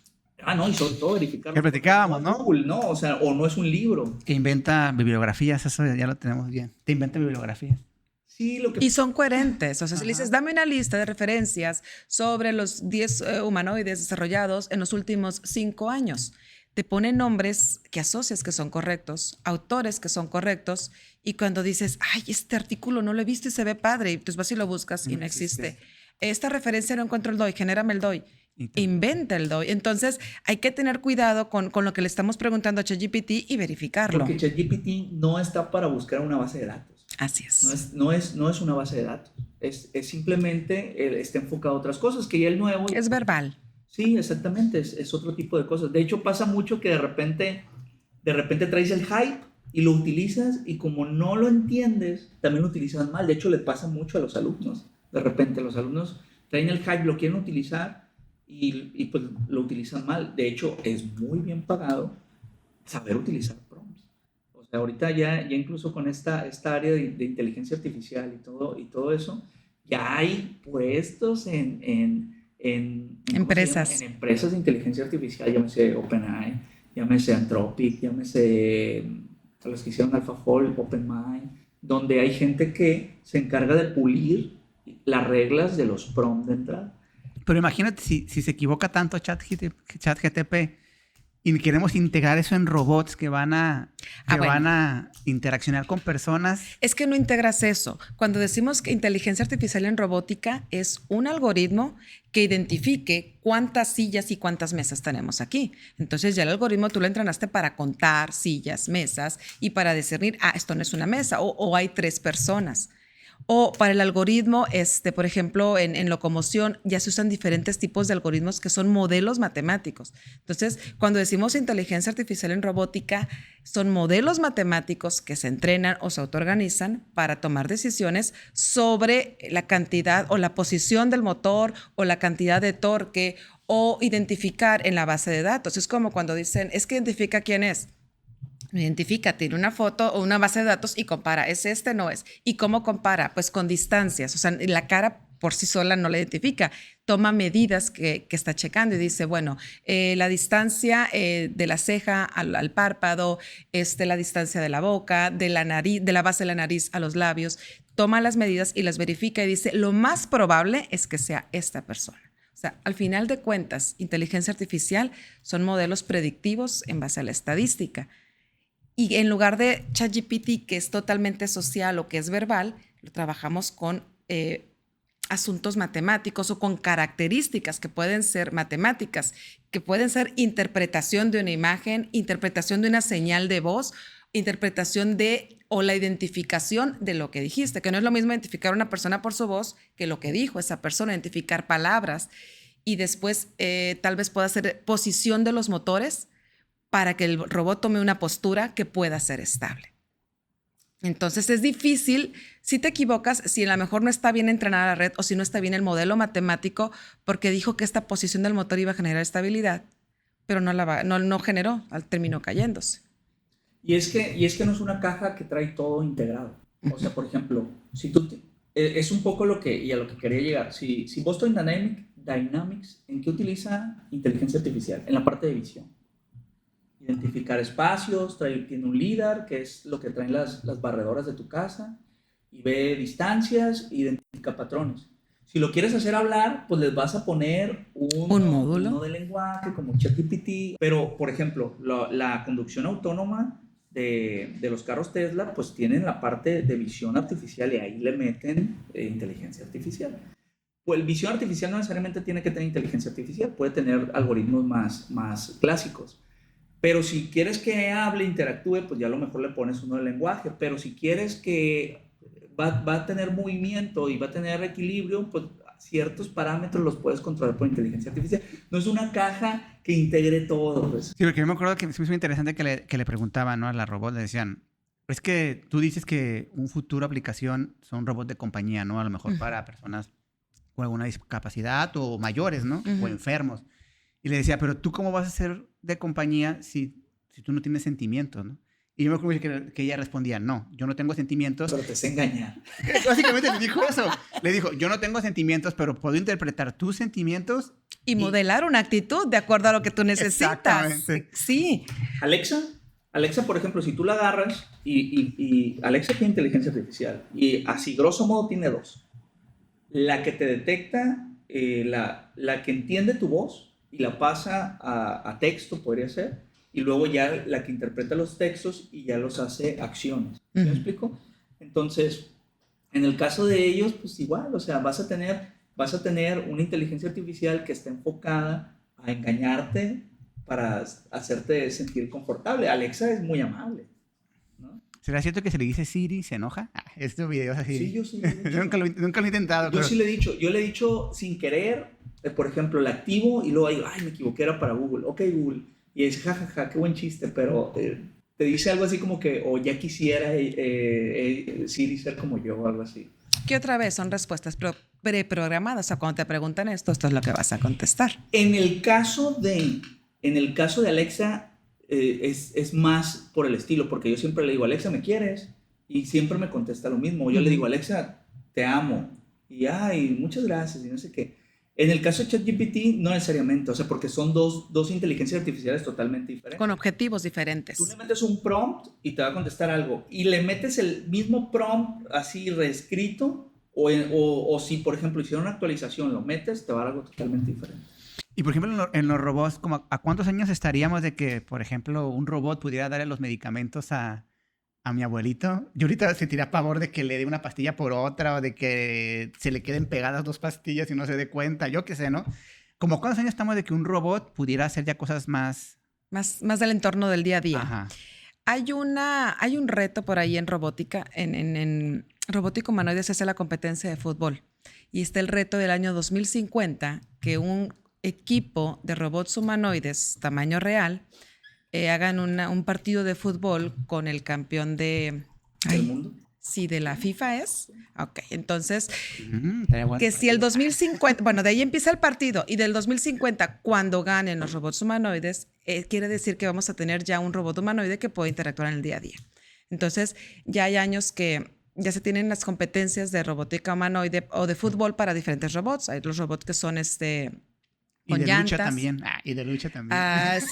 No, y sobre todo verificarlo. Que platicábamos, No es ¿no? Google, ¿no? O sea, o no es un libro. Que inventa bibliografías, eso ya lo tenemos bien. Te inventa bibliografías. Sí, lo que... Y son coherentes. O sea, si le Ajá. dices, dame una lista de referencias sobre los 10 humanoides desarrollados en los últimos 5 años, te pone nombres que asocias que son correctos, autores que son correctos, y cuando dices, ay, este artículo no lo he visto y se ve padre, y entonces vas y lo buscas y no existe. Esta referencia no encuentro el DOI, genérame el DOI. Inventa el DOI. Entonces, hay que tener cuidado con lo que le estamos preguntando a ChatGPT y verificarlo. Porque ChatGPT no está para buscar una base de datos. Así es. No es una base de datos. Es simplemente, está enfocado a otras cosas, que ya el nuevo... Es verbal. Sí, exactamente, es otro tipo de cosas. De hecho, pasa mucho que de repente traes el hype y lo utilizas, y como no lo entiendes, también lo utilizas mal. De hecho, le pasa mucho a los alumnos. De repente los alumnos traen el hype, lo quieren utilizar y pues lo utilizan mal. De hecho, es muy bien pagado saber utilizar prompts. O sea, ahorita ya incluso con esta área de inteligencia artificial y todo eso, ya hay puestos en Empresas. En empresas de inteligencia artificial, llámese OpenAI, llámese Anthropic, llámese los que hicieron AlphaFold, OpenMind, donde hay gente que se encarga de pulir las reglas de los prompts de entrada. Pero imagínate si se equivoca tanto ChatGTP y queremos integrar eso en robots que van a interaccionar con personas. Es que no integras eso. Cuando decimos que inteligencia artificial en robótica es un algoritmo que identifique cuántas sillas y cuántas mesas tenemos aquí. Entonces ya el algoritmo tú lo entrenaste para contar sillas, mesas y para discernir, esto no es una mesa o hay 3 personas. O para el algoritmo, por ejemplo, en locomoción ya se usan diferentes tipos de algoritmos que son modelos matemáticos. Entonces, cuando decimos inteligencia artificial en robótica, son modelos matemáticos que se entrenan o se autoorganizan para tomar decisiones sobre la cantidad o la posición del motor o la cantidad de torque o identificar en la base de datos. Es como cuando dicen, es que identifica quién es. Identifica, tiene una foto o una base de datos y compara, ¿es no es? ¿Y cómo compara? Pues con distancias, o sea, la cara por sí sola no la identifica, toma medidas que está checando y dice, bueno, la distancia de la ceja al párpado, la distancia de la boca, de la nariz, de la base de la nariz a los labios, toma las medidas y las verifica y dice, lo más probable es que sea esta persona. O sea, al final de cuentas, inteligencia artificial son modelos predictivos en base a la estadística. Y en lugar de ChatGPT, que es totalmente social o que es verbal, lo trabajamos con asuntos matemáticos o con características que pueden ser matemáticas, que pueden ser interpretación de una imagen, interpretación de una señal de voz, interpretación o la identificación de lo que dijiste, que no es lo mismo identificar a una persona por su voz que lo que dijo esa persona, identificar palabras. Y después tal vez pueda ser posición de los motores, para que el robot tome una postura que pueda ser estable. Entonces es difícil, si te equivocas, si a lo mejor no está bien entrenada la red o si no está bien el modelo matemático, porque dijo que esta posición del motor iba a generar estabilidad, pero no generó, terminó cayéndose. Y es que no es una caja que trae todo integrado. O sea, por ejemplo, si tú es un poco a lo que quería llegar. Si Boston Dynamics, ¿en qué utiliza inteligencia artificial? En la parte de visión. Identificar espacios, tiene un LIDAR, que es lo que traen las barredoras de tu casa, y ve distancias, identifica patrones. Si lo quieres hacer hablar, pues les vas a poner un módulo, uno de lenguaje como ChatGPT. Pero, por ejemplo, la conducción autónoma de los carros Tesla, pues tienen la parte de visión artificial y ahí le meten inteligencia artificial. Pues visión artificial no necesariamente tiene que tener inteligencia artificial, puede tener algoritmos más clásicos. Pero si quieres que hable, interactúe, pues ya a lo mejor le pones uno de lenguaje. Pero si quieres que va a tener movimiento y va a tener equilibrio, pues ciertos parámetros los puedes controlar por inteligencia artificial. No es una caja que integre todo. Pues. Sí, porque yo me acuerdo que es muy interesante que le preguntaban, ¿no? A la robot, le decían, es que tú dices que un futuro aplicación son robots de compañía, ¿no? A lo mejor para personas con alguna discapacidad o mayores, ¿no? O enfermos. Y le decía, pero ¿tú cómo vas a ser de compañía si tú no tienes sentimientos, ¿no? Y yo me acuerdo que ella respondía, no, yo no tengo sentimientos. Pero te sé engañar. Básicamente le dijo eso. Le dijo, yo no tengo sentimientos, pero puedo interpretar tus sentimientos. Y modelar una actitud de acuerdo a lo que tú necesitas. Exactamente. Sí. Alexa, por ejemplo, si tú la agarras y Alexa tiene inteligencia artificial y así, grosso modo, tiene dos. La que te detecta, la que entiende tu voz y la pasa a texto, podría ser. Y luego ya la que interpreta los textos y ya los hace acciones. ¿Me explico? Entonces, en el caso de ellos, pues igual, o sea, vas a tener una inteligencia artificial que está enfocada a engañarte para hacerte sentir confortable. Alexa es muy amable, ¿no? ¿Será cierto que se le dice Siri se enoja? Estos videos así. Sí, yo sí le he dicho. Nunca lo he intentado. Yo sí le he dicho sin querer, por ejemplo, la activo y luego digo, ay, me equivoqué, era para Google. Ok, Google. Y dice, jajaja, qué buen chiste, pero te dice algo así como que, o ya quisiera Siri ser como yo, o algo así. ¿Qué otra vez son respuestas preprogramadas? O sea, cuando te preguntan esto es lo que vas a contestar. En el caso de Alexa, es más por el estilo, porque yo siempre le digo, Alexa, ¿me quieres? Y siempre me contesta lo mismo. Yo le digo, Alexa, te amo. Y, ay, muchas gracias, y no sé qué. En el caso de ChatGPT, no necesariamente, o sea, porque son dos inteligencias artificiales totalmente diferentes. Con objetivos diferentes. Tú le metes un prompt y te va a contestar algo, y le metes el mismo prompt así reescrito, o si, por ejemplo, hicieron una actualización, lo metes, te va a dar algo totalmente diferente. Y, por ejemplo, en los robots, ¿a cuántos años estaríamos de que, por ejemplo, un robot pudiera darle los medicamentos a mi abuelito? Yo ahorita sentiría pavor de que le dé una pastilla por otra o de que se le queden pegadas 2 pastillas y no se dé cuenta, yo qué sé, ¿no? ¿Cómo cuántos años estamos de que un robot pudiera hacer ya cosas más del entorno del día a día? Ajá. Hay un reto por ahí en robótica, en robótica humanoide se hace la competencia de fútbol y está el reto del año 2050 que un equipo de robots humanoides tamaño real hagan un partido de fútbol con el campeón ¿Del mundo? Sí, de la FIFA es. Ok, entonces, Bueno. que si el 2050, bueno, de ahí empieza el partido y del 2050, cuando ganen los robots humanoides, quiere decir que vamos a tener ya un robot humanoide que puede interactuar en el día a día. Entonces, ya hay años que ya se tienen las competencias de robótica humanoide o de fútbol para diferentes robots. Hay los robots que son Y de llantas. lucha también. Y de lucha también.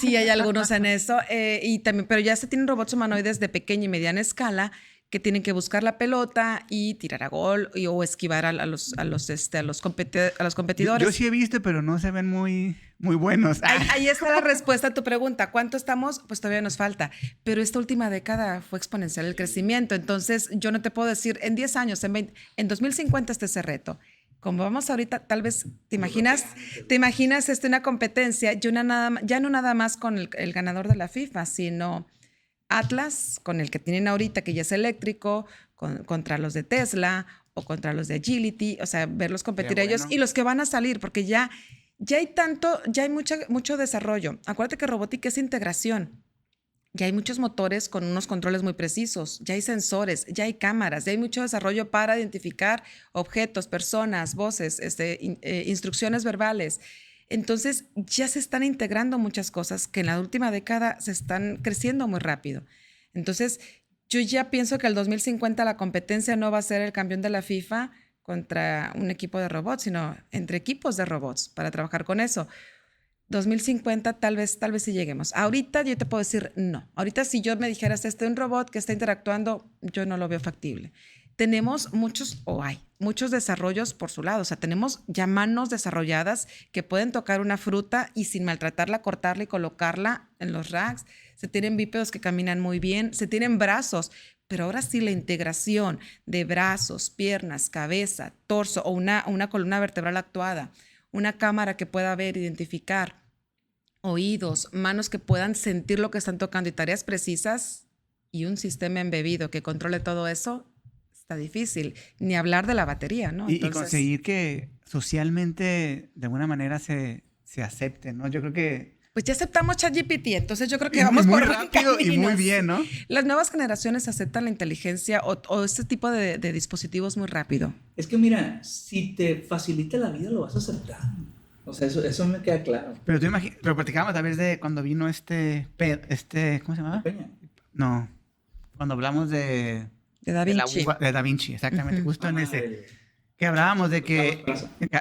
Sí, hay algunos en eso. Y también, pero ya se tienen robots humanoides de pequeña y mediana escala que tienen que buscar la pelota y tirar a gol o esquivar a los competidores. Yo sí he visto, pero no se ven muy buenos. Ahí está la respuesta a tu pregunta. ¿Cuánto estamos? Pues todavía nos falta. Pero esta última década fue exponencial el crecimiento. Entonces, yo no te puedo decir en 10 años, en 20, en 2050 está ese reto. Como vamos ahorita, tal vez te imaginas una competencia, ya no nada más con el ganador de la FIFA, sino Atlas, con el que tienen ahorita, que ya es eléctrico, contra los de Tesla o contra los de Agility, o sea, verlos competir a ellos y los que van a salir, porque ya hay mucho desarrollo. Acuérdate que robótica es integración. Ya hay muchos motores con unos controles muy precisos, ya hay sensores, ya hay cámaras, ya hay mucho desarrollo para identificar objetos, personas, voces, instrucciones verbales. Entonces, ya se están integrando muchas cosas que en la última década se están creciendo muy rápido. Entonces, yo ya pienso que el 2050 la competencia no va a ser el campeón de la FIFA contra un equipo de robots, sino entre equipos de robots para trabajar con eso. 2050 tal vez sí lleguemos. Ahorita yo te puedo decir no. Ahorita si yo me dijeras un robot que está interactuando, yo no lo veo factible. Tenemos hay muchos desarrollos por su lado. O sea, tenemos ya manos desarrolladas que pueden tocar una fruta y sin maltratarla, cortarla y colocarla en los racks. Se tienen bípedos que caminan muy bien. Se tienen brazos. Pero ahora sí la integración de brazos, piernas, cabeza, torso o una columna vertebral actuada, una cámara que pueda ver, identificar, oídos, manos que puedan sentir lo que están tocando y tareas precisas y un sistema embebido que controle todo eso, está difícil. Ni hablar de la batería, ¿no? Y conseguir que socialmente de alguna manera se acepte, ¿no? Yo creo que... Pues ya aceptamos ChatGPT, entonces yo creo que y vamos muy por buen rápido y muy camino. bien, ¿no? Las nuevas generaciones aceptan la inteligencia o este tipo de dispositivos muy rápido. Es que mira, si te facilita la vida, lo vas a aceptar. O sea, eso me queda claro. Pero tú imaginas, pero platicábamos a vez de cuando vino ¿cómo se llamaba? Peña. No, cuando hablamos de Da de Vinci. de Da Vinci, exactamente, Ujú. justo en ese, el- que hablábamos de que,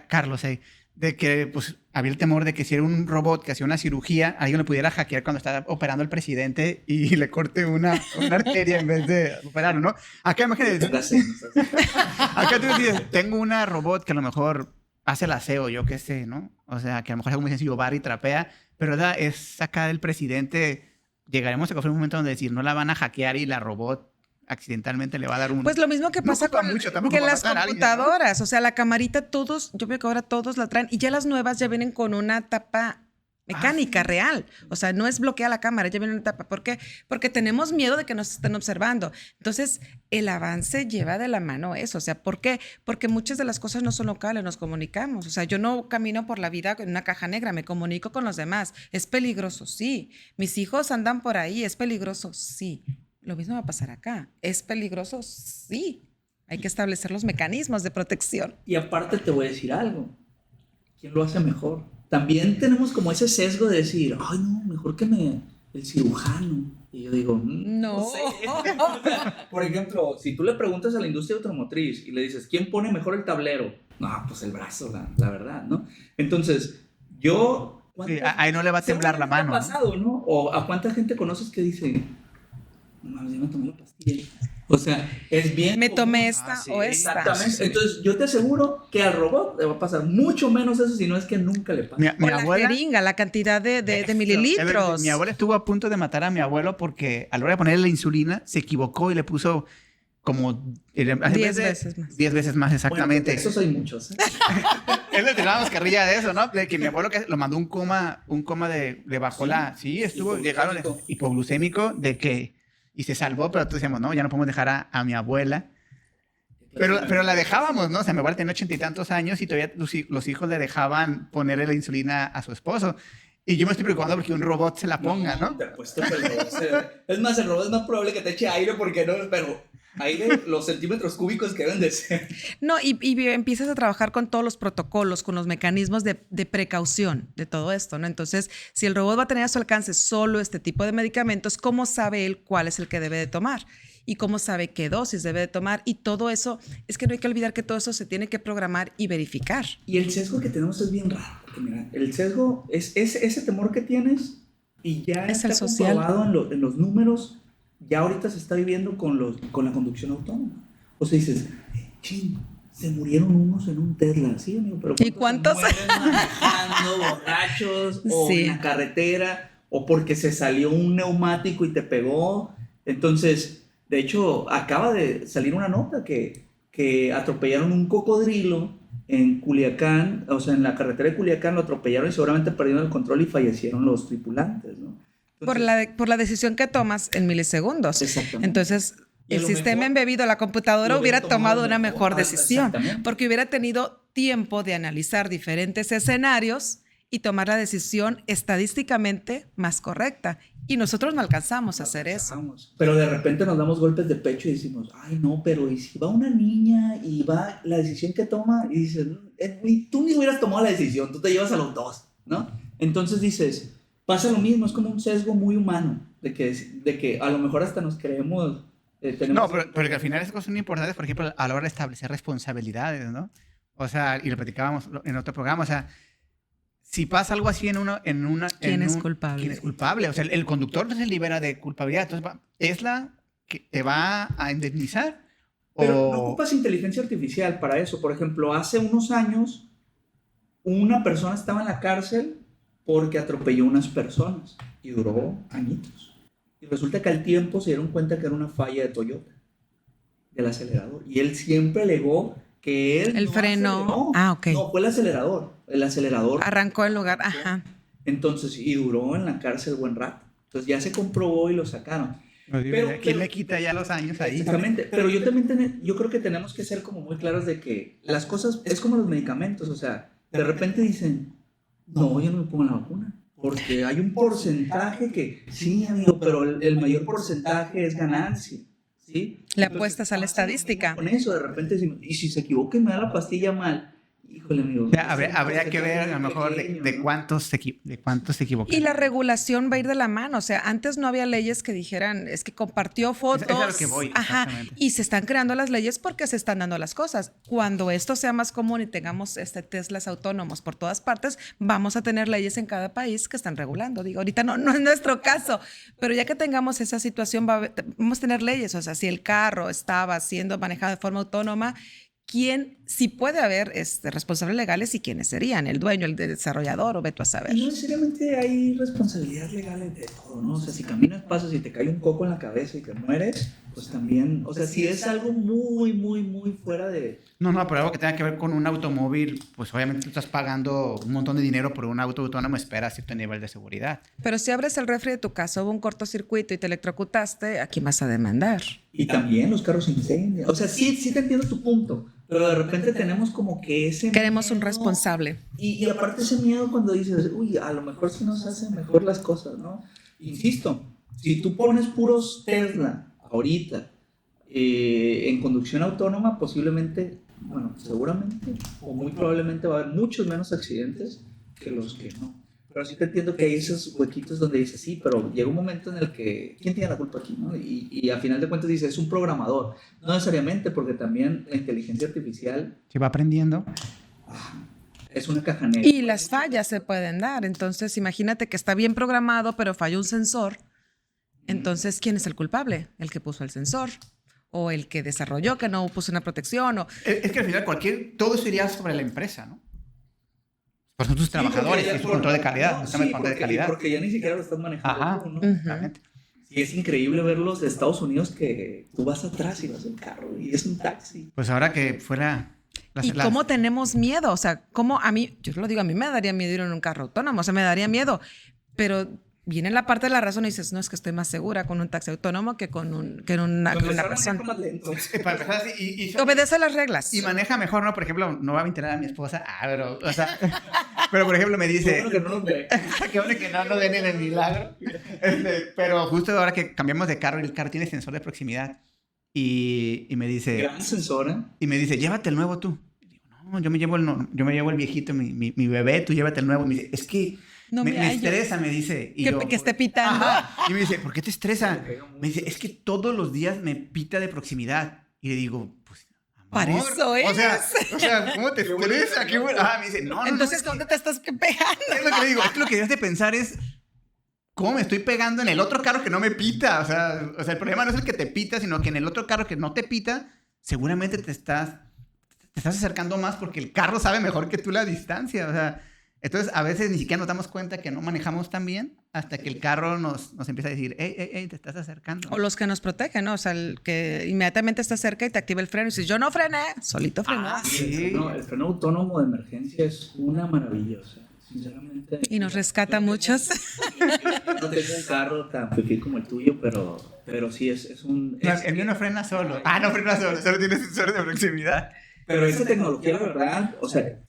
Carlos, de que pues había el temor de que si era un robot que hacía una cirugía, alguien lo pudiera hackear cuando estaba operando al presidente y le corte una arteria en vez de operarlo, ¿no? Acá imagínate, acá tú dices, tengo una robot que a lo mejor hace el aseo, yo qué sé, ¿no? O sea, que a lo mejor es algo muy sencillo, barra y trapea, pero ¿verdad? Es sacar del presidente, llegaremos a un momento donde decir, no la van a hackear y la robot accidentalmente le va a dar un... Pues lo mismo que No pasa ocupa con mucho tampoco que para las matar a alguien, ¿no? computadoras, o sea, la camarita todos, yo veo que ahora todos la traen y ya las nuevas ya vienen con una tapa mecánica sí. real, o sea, no es bloquea la cámara, ya viene una tapa. ¿Por qué? Porque tenemos miedo de que nos estén observando. Entonces, el avance lleva de la mano eso, o sea, ¿por qué? Porque muchas de las cosas no son locales, nos comunicamos, o sea, yo no camino por la vida en una caja negra, me comunico con los demás. ¿Es peligroso? Sí. Mis hijos andan por ahí, ¿es peligroso? Sí. Lo mismo va a pasar acá. ¿Es peligroso? Sí. Hay que establecer los mecanismos de protección. Y aparte te voy a decir algo. ¿Quién lo hace mejor? También tenemos como ese sesgo de decir, ay no, mejor que el cirujano. Y yo digo, No. sé. Por ejemplo, si tú le preguntas a la industria automotriz y le dices, ¿quién pone mejor el tablero? No, pues el brazo, la verdad, ¿no? Entonces, yo... Sí, ahí no le va a temblar la mano, ¿no? Pasado, ¿no? O a cuánta gente conoces que dice, no mames, ya me tomé la pastilla. O sea, es bien. Me tomé común. esta sí, o esta. Exactamente. Sí. Entonces, yo te aseguro que al robot le va a pasar mucho menos eso, si no es que nunca le pasa. Mi O la abuela... jeringa, la cantidad de Eso, mililitros. mi abuela estuvo a punto de matar a mi abuelo porque a la hora de ponerle la insulina se equivocó y le puso como... 10 veces más. 10 veces más, exactamente. Bueno, esos hay muchos. ¿eh? Él le tirábamos carrilla de eso, ¿no? De que mi abuelo que lo mandó un coma le bajó la... Sí, estuvo, llegaron hipoglucémico de que... Y se salvó, pero tú decíamos, no, ya no podemos dejar a mi abuela. Pero la dejábamos, ¿no? O sea, mi abuela tenía 80 y tantos años y todavía los hijos le dejaban ponerle la insulina a su esposo. Y yo me estoy preocupando porque un robot se la ponga, ¿no? Te apuesto que el robot es más, el robot es más probable que te eche aire porque no, pero aire, los centímetros cúbicos que deben de ser. No, y empiezas a trabajar con todos los protocolos, con los mecanismos de precaución de todo esto, ¿no? Entonces, si el robot va a tener a su alcance solo este tipo de medicamentos, ¿cómo sabe él cuál es el que debe de tomar? Y cómo sabe qué dosis debe de tomar. Y todo eso, es que no hay que olvidar que todo eso se tiene que programar y verificar. Y el sesgo que tenemos es bien raro. Porque mira, el sesgo es ese temor que tienes y ya Es está el social. comprobado en los números. Ya ahorita se está viviendo con la conducción autónoma. O sea, dices, ching, se murieron unos en un Tesla. Sí, amigo, pero ¿Y cuántos? se mueren manejando, borrachos, o Sí. en la carretera, o porque se salió un neumático y te pegó. Entonces, de hecho, acaba de salir una nota que atropellaron un cocodrilo en Culiacán, o sea, en la carretera de Culiacán lo atropellaron y seguramente perdieron el control y fallecieron los tripulantes, ¿no? Por la decisión que tomas en milisegundos. Exactamente. Entonces, Y a el lo sistema mejor embebido, la computadora lo hubiera hubiera tomado tomado una mejor decisión, exactamente. porque hubiera tenido tiempo de analizar diferentes escenarios y tomar la decisión estadísticamente más correcta. Y nosotros no alcanzamos a hacer eso. Pero de repente nos damos golpes de pecho y decimos, ay no, pero ¿y si va una niña y va la decisión que toma? Y dices, ni tú ni hubieras tomado la decisión, tú te llevas a los dos, ¿no? Entonces dices, pasa lo mismo, es como un sesgo muy humano, de que a lo mejor hasta nos creemos... No, pero que al final esas cosas son importantes, por ejemplo, a la hora de establecer responsabilidades, ¿no? O sea, y lo platicábamos en otro programa, o sea, si pasa algo así ¿Quién es culpable? ¿Quién es culpable? O sea, el conductor no se libera de culpabilidad. Entonces, ¿es la que te va a indemnizar? Pero no ocupas inteligencia artificial para eso. Por ejemplo, hace unos años, una persona estaba en la cárcel porque atropelló unas personas y duró añitos. Y resulta que al tiempo se dieron cuenta que era una falla de Toyota, del acelerador. Y él siempre alegó que él El freno. aceleró. Ok. No, fue el acelerador. El acelerador. Arrancó el lugar. Ajá. Entonces, y duró en la cárcel buen rato. Entonces ya se comprobó y lo sacaron. ¿Quién le quita ya los años ahí? Exactamente, pero yo creo que tenemos que ser como muy claros de que las cosas, es como los medicamentos, o sea, de repente dicen, no, yo no me pongo la vacuna, porque hay un porcentaje que, sí, amigo, pero el mayor porcentaje es ganancia, ¿sí? Le apuestas a la estadística. Con eso, de repente, y si se equivoca y me da la pastilla mal, híjole, amigo. O sea, habría que ver a lo mejor de cuántos se equivocan. Y la regulación va a ir de la mano. O sea, antes no había leyes que dijeran, es que compartió fotos. Es a lo que voy, ajá, y se están creando las leyes porque se están dando las cosas. Cuando esto sea más común y tengamos Teslas autónomos por todas partes, vamos a tener leyes en cada país que están regulando. Digo, ahorita no es nuestro caso, pero ya que tengamos esa situación, vamos a tener leyes. O sea, si el carro estaba siendo manejado de forma autónoma, ¿quién, si puede haber responsables legales y quiénes serían? ¿El dueño, el desarrollador o ve tú a saber? No necesariamente hay responsabilidad legal de todo, ¿no? O sea, si caminas pasos y te cae un coco en la cabeza y te mueres, pues también, o sea, si es algo muy, muy, muy fuera de... No, pero algo que tenga que ver con un automóvil, pues obviamente tú estás pagando un montón de dinero por un auto autónomo, esperas cierto nivel de seguridad. Pero si abres el refri de tu casa, hubo un cortocircuito y te electrocutaste, ¿a quién vas a demandar? Y también los carros se incendian. O sea, sí te entiendo tu punto, pero de repente tenemos como que ese Queremos miedo, un responsable. Y aparte ese miedo cuando dices, uy, a lo mejor sí nos hacen mejor las cosas, ¿no? Insisto, si tú pones puros Tesla ahorita en conducción autónoma, posiblemente, bueno, seguramente o muy probablemente va a haber muchos menos accidentes que los que no. Pero sí te entiendo que hay esos huequitos donde dices, sí, pero llega un momento en el que, ¿quién tiene la culpa aquí? ¿No? Y a final de cuentas dices, es un programador. No necesariamente, porque también la inteligencia artificial... Se va aprendiendo. Es una caja negra. Y las fallas se pueden dar. Entonces, imagínate que está bien programado, pero falló un sensor. Entonces, ¿quién es el culpable? ¿El que puso el sensor? ¿O el que desarrolló que no puso una protección? Es que al final todo eso iría sobre la empresa, ¿no? Por sus trabajadores y su control de calidad. Porque ya ni siquiera lo estás manejando. Ajá, tú, ¿no? realmente. Y es increíble verlos de Estados Unidos que tú vas atrás y vas en carro y es un taxi. Pues ahora que fuera... ¿Cómo tenemos miedo? O sea, ¿cómo a mí, yo lo digo, a mí me daría miedo ir en un carro autónomo, o sea, me daría miedo, pero viene la parte de la razón y dices, no, es que estoy más segura con un taxi autónomo que con una persona. Más lento. Para empezar, y obedece las reglas. Y maneja mejor, ¿no? Por ejemplo, no va a enterar a mi esposa. Pero, o sea, pero por ejemplo me dice... Qué bueno que no nos ve. Qué bueno que no nos den en el milagro. Pero justo ahora que cambiamos de carro, el carro tiene sensor de proximidad. Y me dice... Gran sensor, ¿eh? Y me dice, llévate el nuevo tú. Y digo, no, yo me llevo el viejito, mi bebé, tú llévate el nuevo. Y me dice, es que... No me estresa, me dice. Y que esté pitando. Ajá. Y me dice, ¿por qué te estresa? Me dice, es que todos los días me pita de proximidad. Y le digo, pues, amor, para eso es. O sea, ¿cómo te estresa? Qué bueno. Me dice, no. Entonces, ¿dónde te estás pegando? Es lo que le digo, es que lo que debes de pensar es, ¿cómo me estoy pegando en el otro carro que no me pita? O sea, el problema no es el que te pita, sino que en el otro carro que no te pita, seguramente te estás acercando más porque el carro sabe mejor que tú la distancia. O sea, entonces a veces ni siquiera nos damos cuenta que no manejamos tan bien hasta que el carro nos empieza a decir, hey, te estás acercando. O los que nos protegen, ¿no? O sea, el que inmediatamente está cerca y te activa el freno y dices, yo no frené, solito frenó. Sí. El freno autónomo de emergencia es una maravilla, o sea, sinceramente. Y nos rescata a muchos. No tengo un carro tan fifí como el tuyo, pero sí es un... El mío no frena solo. No frena solo tiene sensor de proximidad. Pero esa tecnología, la verdad, o sea,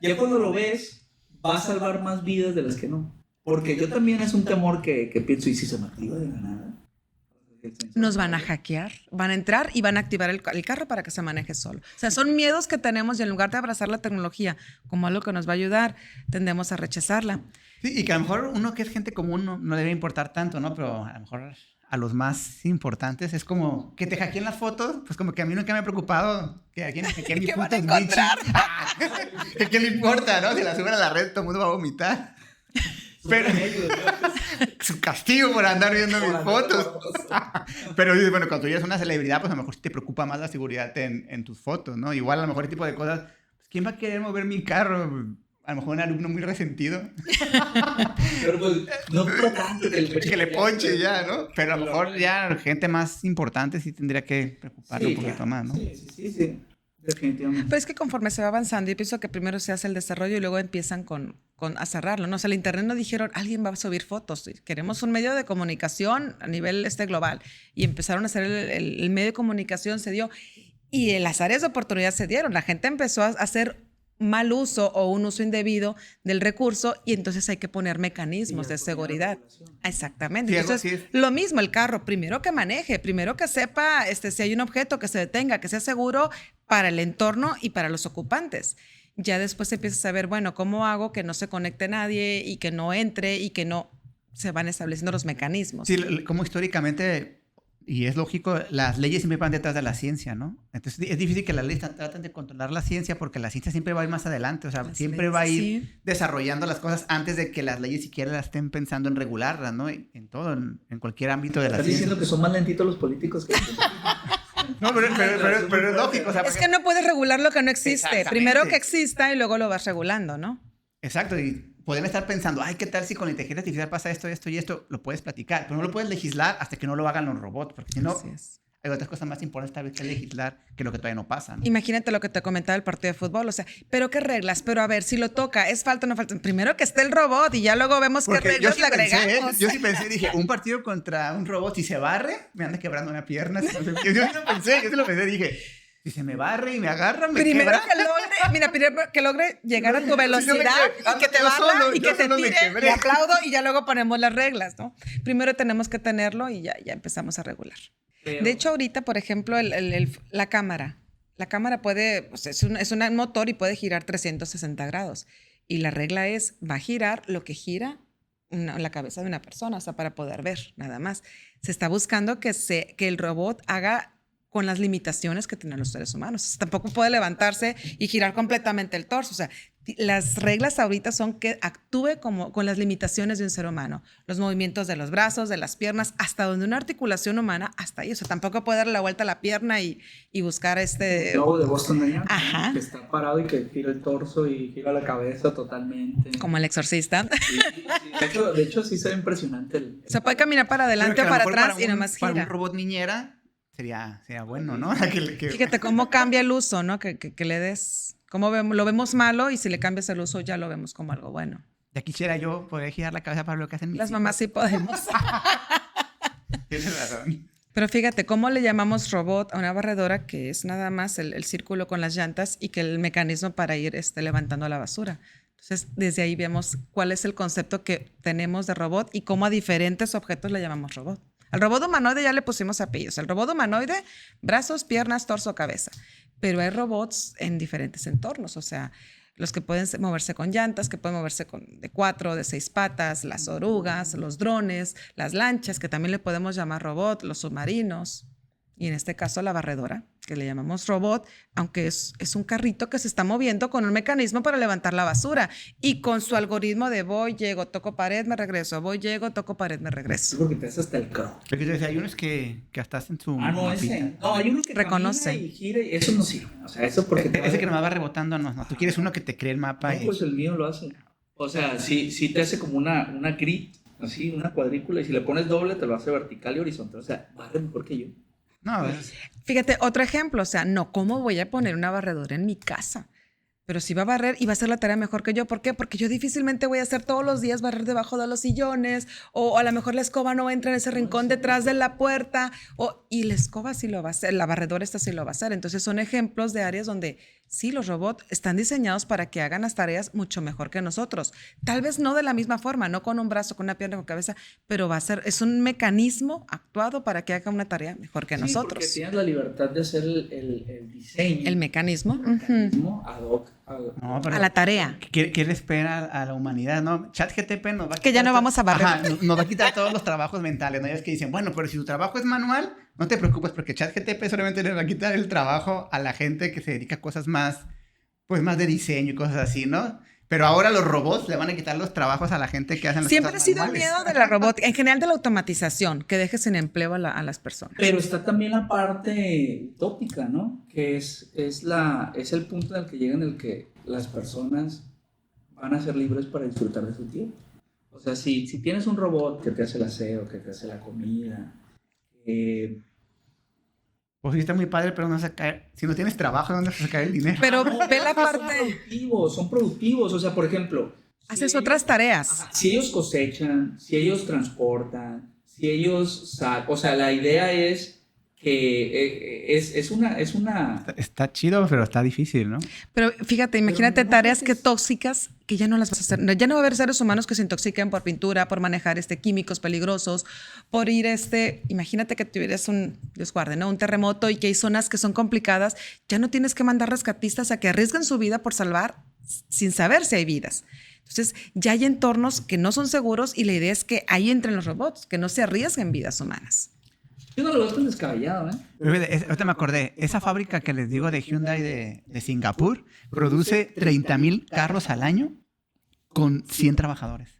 ya cuando lo ves, va a salvar más vidas de las que no. Porque yo también es un temor que pienso, ¿y si se me activa de la nada? Nos van a hackear, van a entrar y van a activar el carro para que se maneje solo. O sea, son miedos que tenemos y en lugar de abrazar la tecnología como algo que nos va a ayudar, tendemos a rechazarla. Sí, y que a lo mejor uno que es gente común no debe importar tanto, ¿no? Pero a lo mejor a los más importantes es como que te hackeen las fotos, pues como que a mí nunca me ha preocupado que alguien hackee mi ¿Qué foto. van a encontrar? ¿Qué le importa, no? Si la suben a la red, todo el mundo va a vomitar. Pero su castigo por andar viendo mis fotos. Pero bueno, cuando tú eres una celebridad, pues a lo mejor sí te preocupa más la seguridad en tus fotos, ¿no? Igual a lo mejor ese tipo de cosas, pues, ¿quién va a querer mover mi carro? A lo mejor un alumno muy resentido. Pero pues, no por tanto que le ponche ya, ¿no? Pero a lo mejor ya gente más importante sí tendría que preocuparle un poquito más, ¿no? Sí. Definitivamente. Pero es que conforme se va avanzando, yo pienso que primero se hace el desarrollo y luego empiezan con a cerrarlo, ¿no? O sea, el internet no dijeron, alguien va a subir fotos, queremos un medio de comunicación a nivel global. Y empezaron a hacer el medio de comunicación, se dio. Y las áreas de oportunidad se dieron. La gente empezó a hacer mal uso o un uso indebido del recurso y entonces hay que poner mecanismos de seguridad. Exactamente. Sí, entonces, lo mismo el carro, primero que maneje, primero que sepa si hay un objeto que se detenga, que sea seguro para el entorno y para los ocupantes. Ya después empiezas a ver, bueno, ¿cómo hago que no se conecte nadie y que no entre y que no se van estableciendo los mecanismos? Sí, como históricamente, y es lógico, las leyes siempre van detrás de la ciencia, ¿no? Entonces es difícil que las leyes traten de controlar la ciencia porque la ciencia siempre va a ir más adelante, o sea, siempre va a ir desarrollando las cosas antes de que las leyes siquiera las estén pensando en regularlas, ¿no? En todo, en cualquier ámbito de la ciencia. ¿Estás diciendo que son más lentitos los políticos que... No, pero es lógico. O sea, es que no puedes regular lo que no existe. Primero que exista y luego lo vas regulando, ¿no? Exacto, y podrían estar pensando, ay, ¿qué tal si con la inteligencia artificial pasa esto, esto y esto? Lo puedes platicar, pero no lo puedes legislar hasta que no lo hagan los robots, porque si no, hay otras cosas más importantes tal vez que legislar que lo que todavía no pasa, ¿no? Imagínate lo que te comentaba del partido de fútbol, o sea, ¿pero qué reglas? Pero a ver, si lo toca, ¿es falta o no falta? Primero que esté el robot y ya luego vemos qué reglas le agregamos. Yo sí pensé, dije, un partido contra un robot, si se barre, me anda quebrando una pierna. Yo sí lo pensé, dije... Si se me barre y me agarra, me primero quebra. Primero que logre llegar a tu velocidad y que te barra y que te tire y aplaudo y ya luego ponemos las reglas, ¿no? Primero tenemos que tenerlo y ya empezamos a regular. De hecho, ahorita, por ejemplo, la cámara. La cámara puede, pues es un motor y puede girar 360 grados. Y la regla es, va a girar lo que gira la cabeza de una persona, o sea, para poder ver, nada más. Se está buscando que el robot haga con las limitaciones que tienen los seres humanos. O sea, tampoco puede levantarse y girar completamente el torso. O sea, las reglas ahorita son que actúe con las limitaciones de un ser humano. Los movimientos de los brazos, de las piernas, hasta donde una articulación humana, hasta ahí. O sea, tampoco puede darle la vuelta a la pierna y buscar El lobo de Boston Dynamics, Ajá. que está parado y que gira el torso y gira la cabeza totalmente. Como el exorcista. Sí. De hecho, sí se ve impresionante. Se puede caminar para adelante o para atrás y nomás gira. Para un robot niñera sería bueno, ¿no? Fíjate cómo cambia el uso, ¿no? Que le des... Lo vemos malo y si le cambias el uso ya lo vemos como algo bueno. Ya quisiera yo poder girar la cabeza para lo que hacen mis Las hijos. mamás sí podemos. Tienes razón. Pero fíjate, ¿cómo le llamamos robot a una barredora que es nada más el círculo con las llantas y que el mecanismo para ir levantando la basura? Entonces, desde ahí vemos cuál es el concepto que tenemos de robot y cómo a diferentes objetos le llamamos robot. Al robot humanoide ya le pusimos apellidos. El robot humanoide, brazos, piernas, torso, cabeza. Pero hay robots en diferentes entornos, o sea, los que pueden moverse con llantas, que pueden moverse de 4, de 6 patas, las orugas, los drones, las lanchas, que también le podemos llamar robot, los submarinos, y en este caso la barredora, que le llamamos robot, aunque es un carrito que se está moviendo con un mecanismo para levantar la basura y con su algoritmo de voy, llego, toco pared, me regreso, voy, llego, toco pared, me regreso. Porque te hace hasta el croc. Hay unos que hasta hacen su ese. No, hay uno que reconoce y gira y eso no sirve. O sea, eso porque... Ese que nomás va rebotando, no. Tú quieres uno que te cree el mapa. No, pues el mío lo hace. O sea, sí te hace como una grid, así, una cuadrícula, y si le pones doble te lo hace vertical y horizontal. O sea, barre mejor que yo. No, Fíjate, otro ejemplo, o sea, no, ¿cómo voy a poner una barredora en mi casa? Pero sí va a barrer y va a hacer la tarea mejor que yo. ¿Por qué? Porque yo difícilmente voy a hacer todos los días barrer debajo de los sillones o a lo mejor la escoba no entra en ese rincón detrás de la puerta y la escoba sí lo va a hacer, la barredora esta sí lo va a hacer. Entonces son ejemplos de áreas donde sí, los robots están diseñados para que hagan las tareas mucho mejor que nosotros. Tal vez no de la misma forma, no con un brazo, con una pierna, con cabeza, pero es un mecanismo actuado para que haga una tarea mejor que nosotros. Porque tienes la libertad de hacer el diseño. El mecanismo. Ad hoc a la tarea. ¿Qué le espera a la humanidad? ¿No? ChatGPT nos va a quitar... Que ya no vamos a barrer. Ajá, nos va a quitar todos los trabajos mentales, ¿no? Es que dicen, bueno, pero si tu trabajo es manual, no te preocupes porque ChatGPT solamente le va a quitar el trabajo a la gente que se dedica a cosas más de diseño y cosas así, ¿no? Pero ahora los robots le van a quitar los trabajos a la gente que hacen las Siempre cosas ha sido manuales. el miedo de la robótica, en general de la automatización, que deje sin empleo a las personas. Pero está también la parte utópica, ¿no? Que es el punto en el que llega en el que las personas van a ser libres para disfrutar de su tiempo. O sea, si tienes un robot que te hace el aseo, que te hace la comida, Pues sí, está muy padre, pero no se cae. Si no tienes trabajo, ¿dónde vas a sacar el dinero? Pero ve la parte... Son productivos. O sea, por ejemplo, Haces otras tareas. Si ellos cosechan, si ellos transportan, si ellos o sea, la idea es que es una Está chido, pero está difícil, ¿no? Pero fíjate, imagínate no tareas puedes- que tóxicas que ya no las vas a hacer. Ya no va a haber seres humanos que se intoxiquen por pintura, por manejar químicos peligrosos, por ir imagínate que tuvieras Dios guarde, ¿no? Un terremoto y que hay zonas que son complicadas, ya no tienes que mandar rescatistas a que arriesguen su vida por salvar sin saber si hay vidas. Entonces, ya hay entornos que no son seguros y la idea es que ahí entren los robots, que no se arriesguen vidas humanas. Yo no lo veo tan descabellado, ¿eh? Pero ahorita me acordé, esa fábrica que les digo de Hyundai de Singapur produce 30,000 carros al año con 100 trabajadores.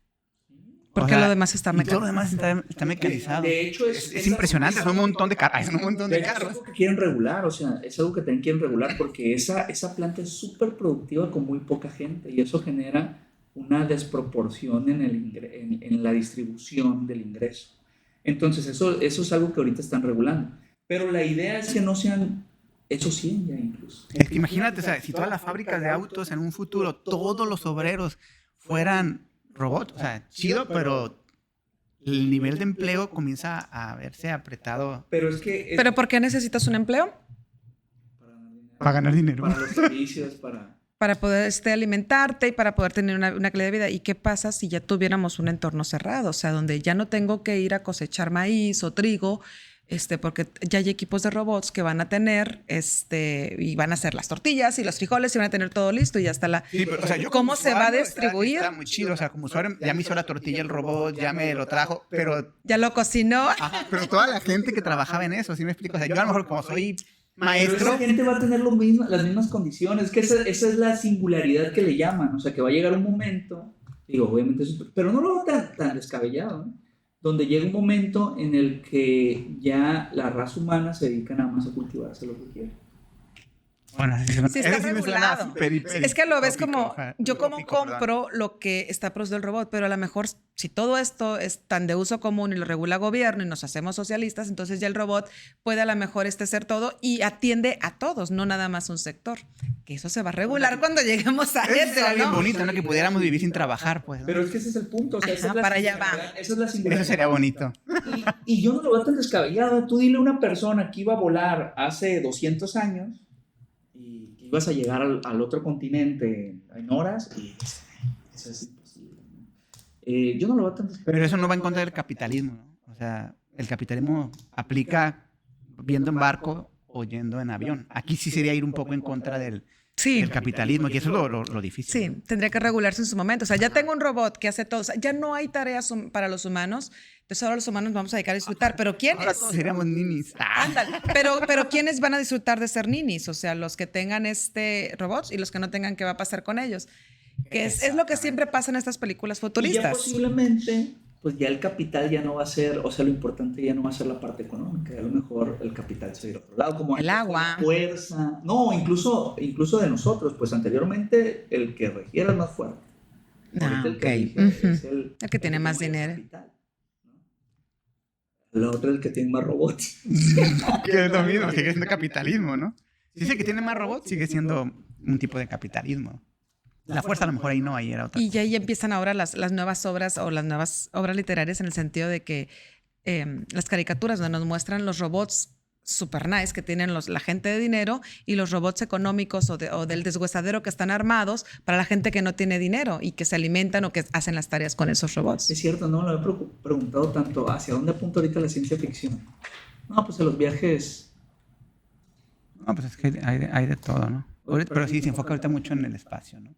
Porque lo demás está mecanizado. Todo lo demás está mecanizado. De hecho, es impresionante, son un montón de carros. Es un montón de Es carros. algo que quieren regular, o sea, es algo que también quieren regular porque esa planta es súper productiva con muy poca gente y eso genera una desproporción en la distribución del ingreso. Entonces, eso es algo que ahorita están regulando. Pero la idea es que no sean esos 100 ya incluso. Es que imagínate, o sea, si todas las fábricas de autos en un futuro, todos los obreros fueran robots, o sea, chido, pero el nivel de empleo comienza a verse apretado. Pero es que... ¿Pero por qué necesitas un empleo? Para ganar dinero. Para los servicios, para poder alimentarte y para poder tener una calidad de vida. ¿Y qué pasa si ya tuviéramos un entorno cerrado? O sea, donde ya no tengo que ir a cosechar maíz o trigo, porque ya hay equipos de robots que van a tener, y van a hacer las tortillas y los frijoles y van a tener todo listo y ya está la... Sí, pero, o sea, yo ¿Cómo se va a usuario distribuir? Está muy chido, o sea, como usuario ya me hizo la tortilla el robot, ya me lo trajo, pero... Ya lo cocinó. Ajá, pero toda la gente que trabajaba en eso, ¿sí me explico? O sea, yo a lo mejor como soy Pero maestro... esa gente va a tener las mismas condiciones, que esa es la singularidad que le llaman, o sea, que va a llegar un momento, digo, obviamente, pero no lo veo tan descabellado, ¿no? Donde llega un momento en el que ya la raza humana se dedica nada más a cultivarse lo que quiere. Bueno, Sí, está regulado. Es que lo ves como, yo como compro lo que está producido el robot, pero a lo mejor si todo esto es tan de uso común y lo regula el gobierno y nos hacemos socialistas, entonces ya el robot puede a lo mejor ser todo y atiende a todos, no nada más un sector. Que eso se va a regular cuando lleguemos a eso, sería bien ¿no? bonito, ¿no? Que pudiéramos vivir sin trabajar, pues, ¿no? Pero es que ese es el punto, o sea, esa es la para allá singularidad, va. esa es la singularidad. Eso sería bonito. Y yo no lo veo tan descabellado. Tú dile a una persona que iba a volar hace 200 años y que ibas a llegar al otro continente en horas y eso es imposible, ¿no? Yo no lo veo tan descabellado. Pero eso no va en contra del capitalismo, ¿no? O sea, el capitalismo aplica viendo en barco o yendo en avión. Aquí sí sería ir un poco en contra del capitalismo, y eso es lo difícil. Sí, tendría que regularse en su momento. O sea, ya tengo un robot que hace todo. O sea, ya no hay tareas para los humanos. Entonces ahora los humanos vamos a dedicar a disfrutar. ¿Pero quiénes? Ahora todos seríamos ninis. Ándale. Pero ¿quiénes van a disfrutar de ser ninis? O sea, los que tengan robots y los que no tengan, ¿qué va a pasar con ellos? Que es lo que siempre pasa en estas películas Y ya futuristas. posiblemente, pues ya el capital ya no va a ser, o sea, lo importante ya no va a ser la parte económica, a lo mejor el capital se va a ir a otro lado, como El agua. Fuerza, no, incluso de nosotros, pues anteriormente el que regiera es más fuerte. Ahorita el que rige es el que tiene más dinero. Capital, ¿no? El otro es el que tiene más robots. Que es lo mismo, sigue siendo capitalismo, ¿no? Si es el que tiene más robots, sigue siendo un tipo de capitalismo. La fuerza a lo mejor ahí no, ahí era otra. Y ya ahí empiezan ahora las nuevas obras o las nuevas obras literarias en el sentido de que las caricaturas donde nos muestran los robots super nice que tienen la gente de dinero y los robots económicos o del deshuesadero que están armados para la gente que no tiene dinero y que se alimentan o que hacen las tareas con esos robots. Es cierto, no lo he preguntado tanto, ¿hacia dónde apunta ahorita la ciencia ficción? No, pues en los viajes... No, pues es que hay de todo, ¿no? Pero sí, se enfoca ahorita mucho en el espacio, ¿no?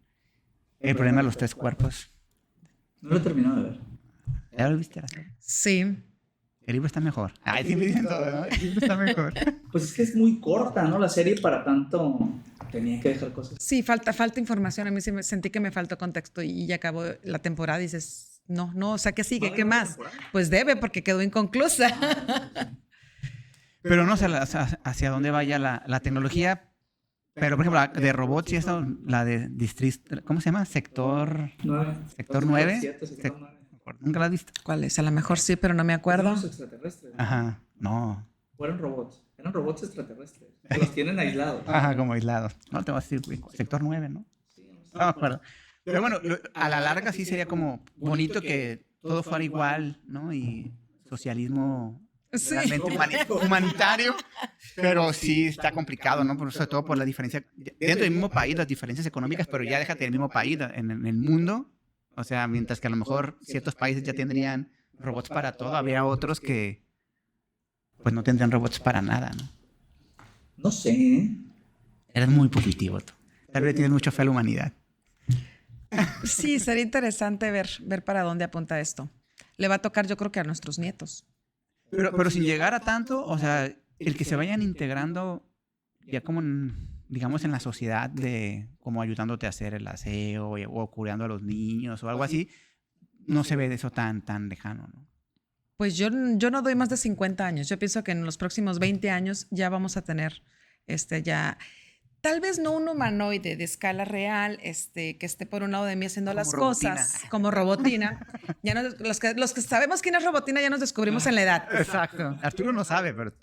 El problema de los tres cuerpos. No lo he terminado de ver. ¿Ya lo viste? La serie? Sí. El libro está mejor. Ay, siempre dicen todo, ¿no? El libro está mejor. Pues es que es muy corta, ¿no? La serie para tanto tenía que dejar cosas. Sí, falta información. A mí sí sentí que me faltó contexto y ya acabó la temporada y dices, no, o sea, ¿qué sigue? ¿Qué más? Pues debe, porque quedó inconclusa. Pero no sé hacia dónde vaya la tecnología. Pero, por ejemplo, de robots y esto, la de ¿cómo se llama? Sector 9. Sector 9. ¿Nunca la has visto? ¿Cuál es? A lo mejor sí, pero no me acuerdo. Los extraterrestres. Ajá, no. Fueron robots. Eran robots extraterrestres. Los tienen aislados. Ajá, como aislados. No te voy a decir, güey, sector 9, ¿no? Sí, No me acuerdo. Pero bueno, a la larga sí sería como bonito que todo fuera igual, ¿no? Y socialismo Sí. realmente humanitario, pero sí está complicado, ¿no? Sobre todo por la diferencia, dentro del mismo país, las diferencias económicas, pero ya déjate del mismo país, en el mundo. O sea, mientras que a lo mejor ciertos países ya tendrían robots para todo, habría otros que pues no tendrían robots para nada, ¿no? No sé, ¿eh? Eres muy positivo tú. Tal vez tienes mucha fe a la humanidad. Sí, sería interesante ver para dónde apunta esto. Le va a tocar, yo creo que a nuestros nietos. Pero sin llegar a tanto, o sea, el que se vayan integrando ya como, digamos, en la sociedad, de como ayudándote a hacer el aseo o cuidando a los niños o algo así, no se ve de eso tan lejano, ¿no? Pues yo no doy más de 50 años. Yo pienso que en los próximos 20 años ya vamos a tener ya, tal vez no un humanoide de escala real, que esté por un lado de mí haciendo Como las Robotina. cosas como Robotina. Ya los que sabemos quién es Robotina ya nos descubrimos en la edad. Exacto. Arturo no sabe, pero...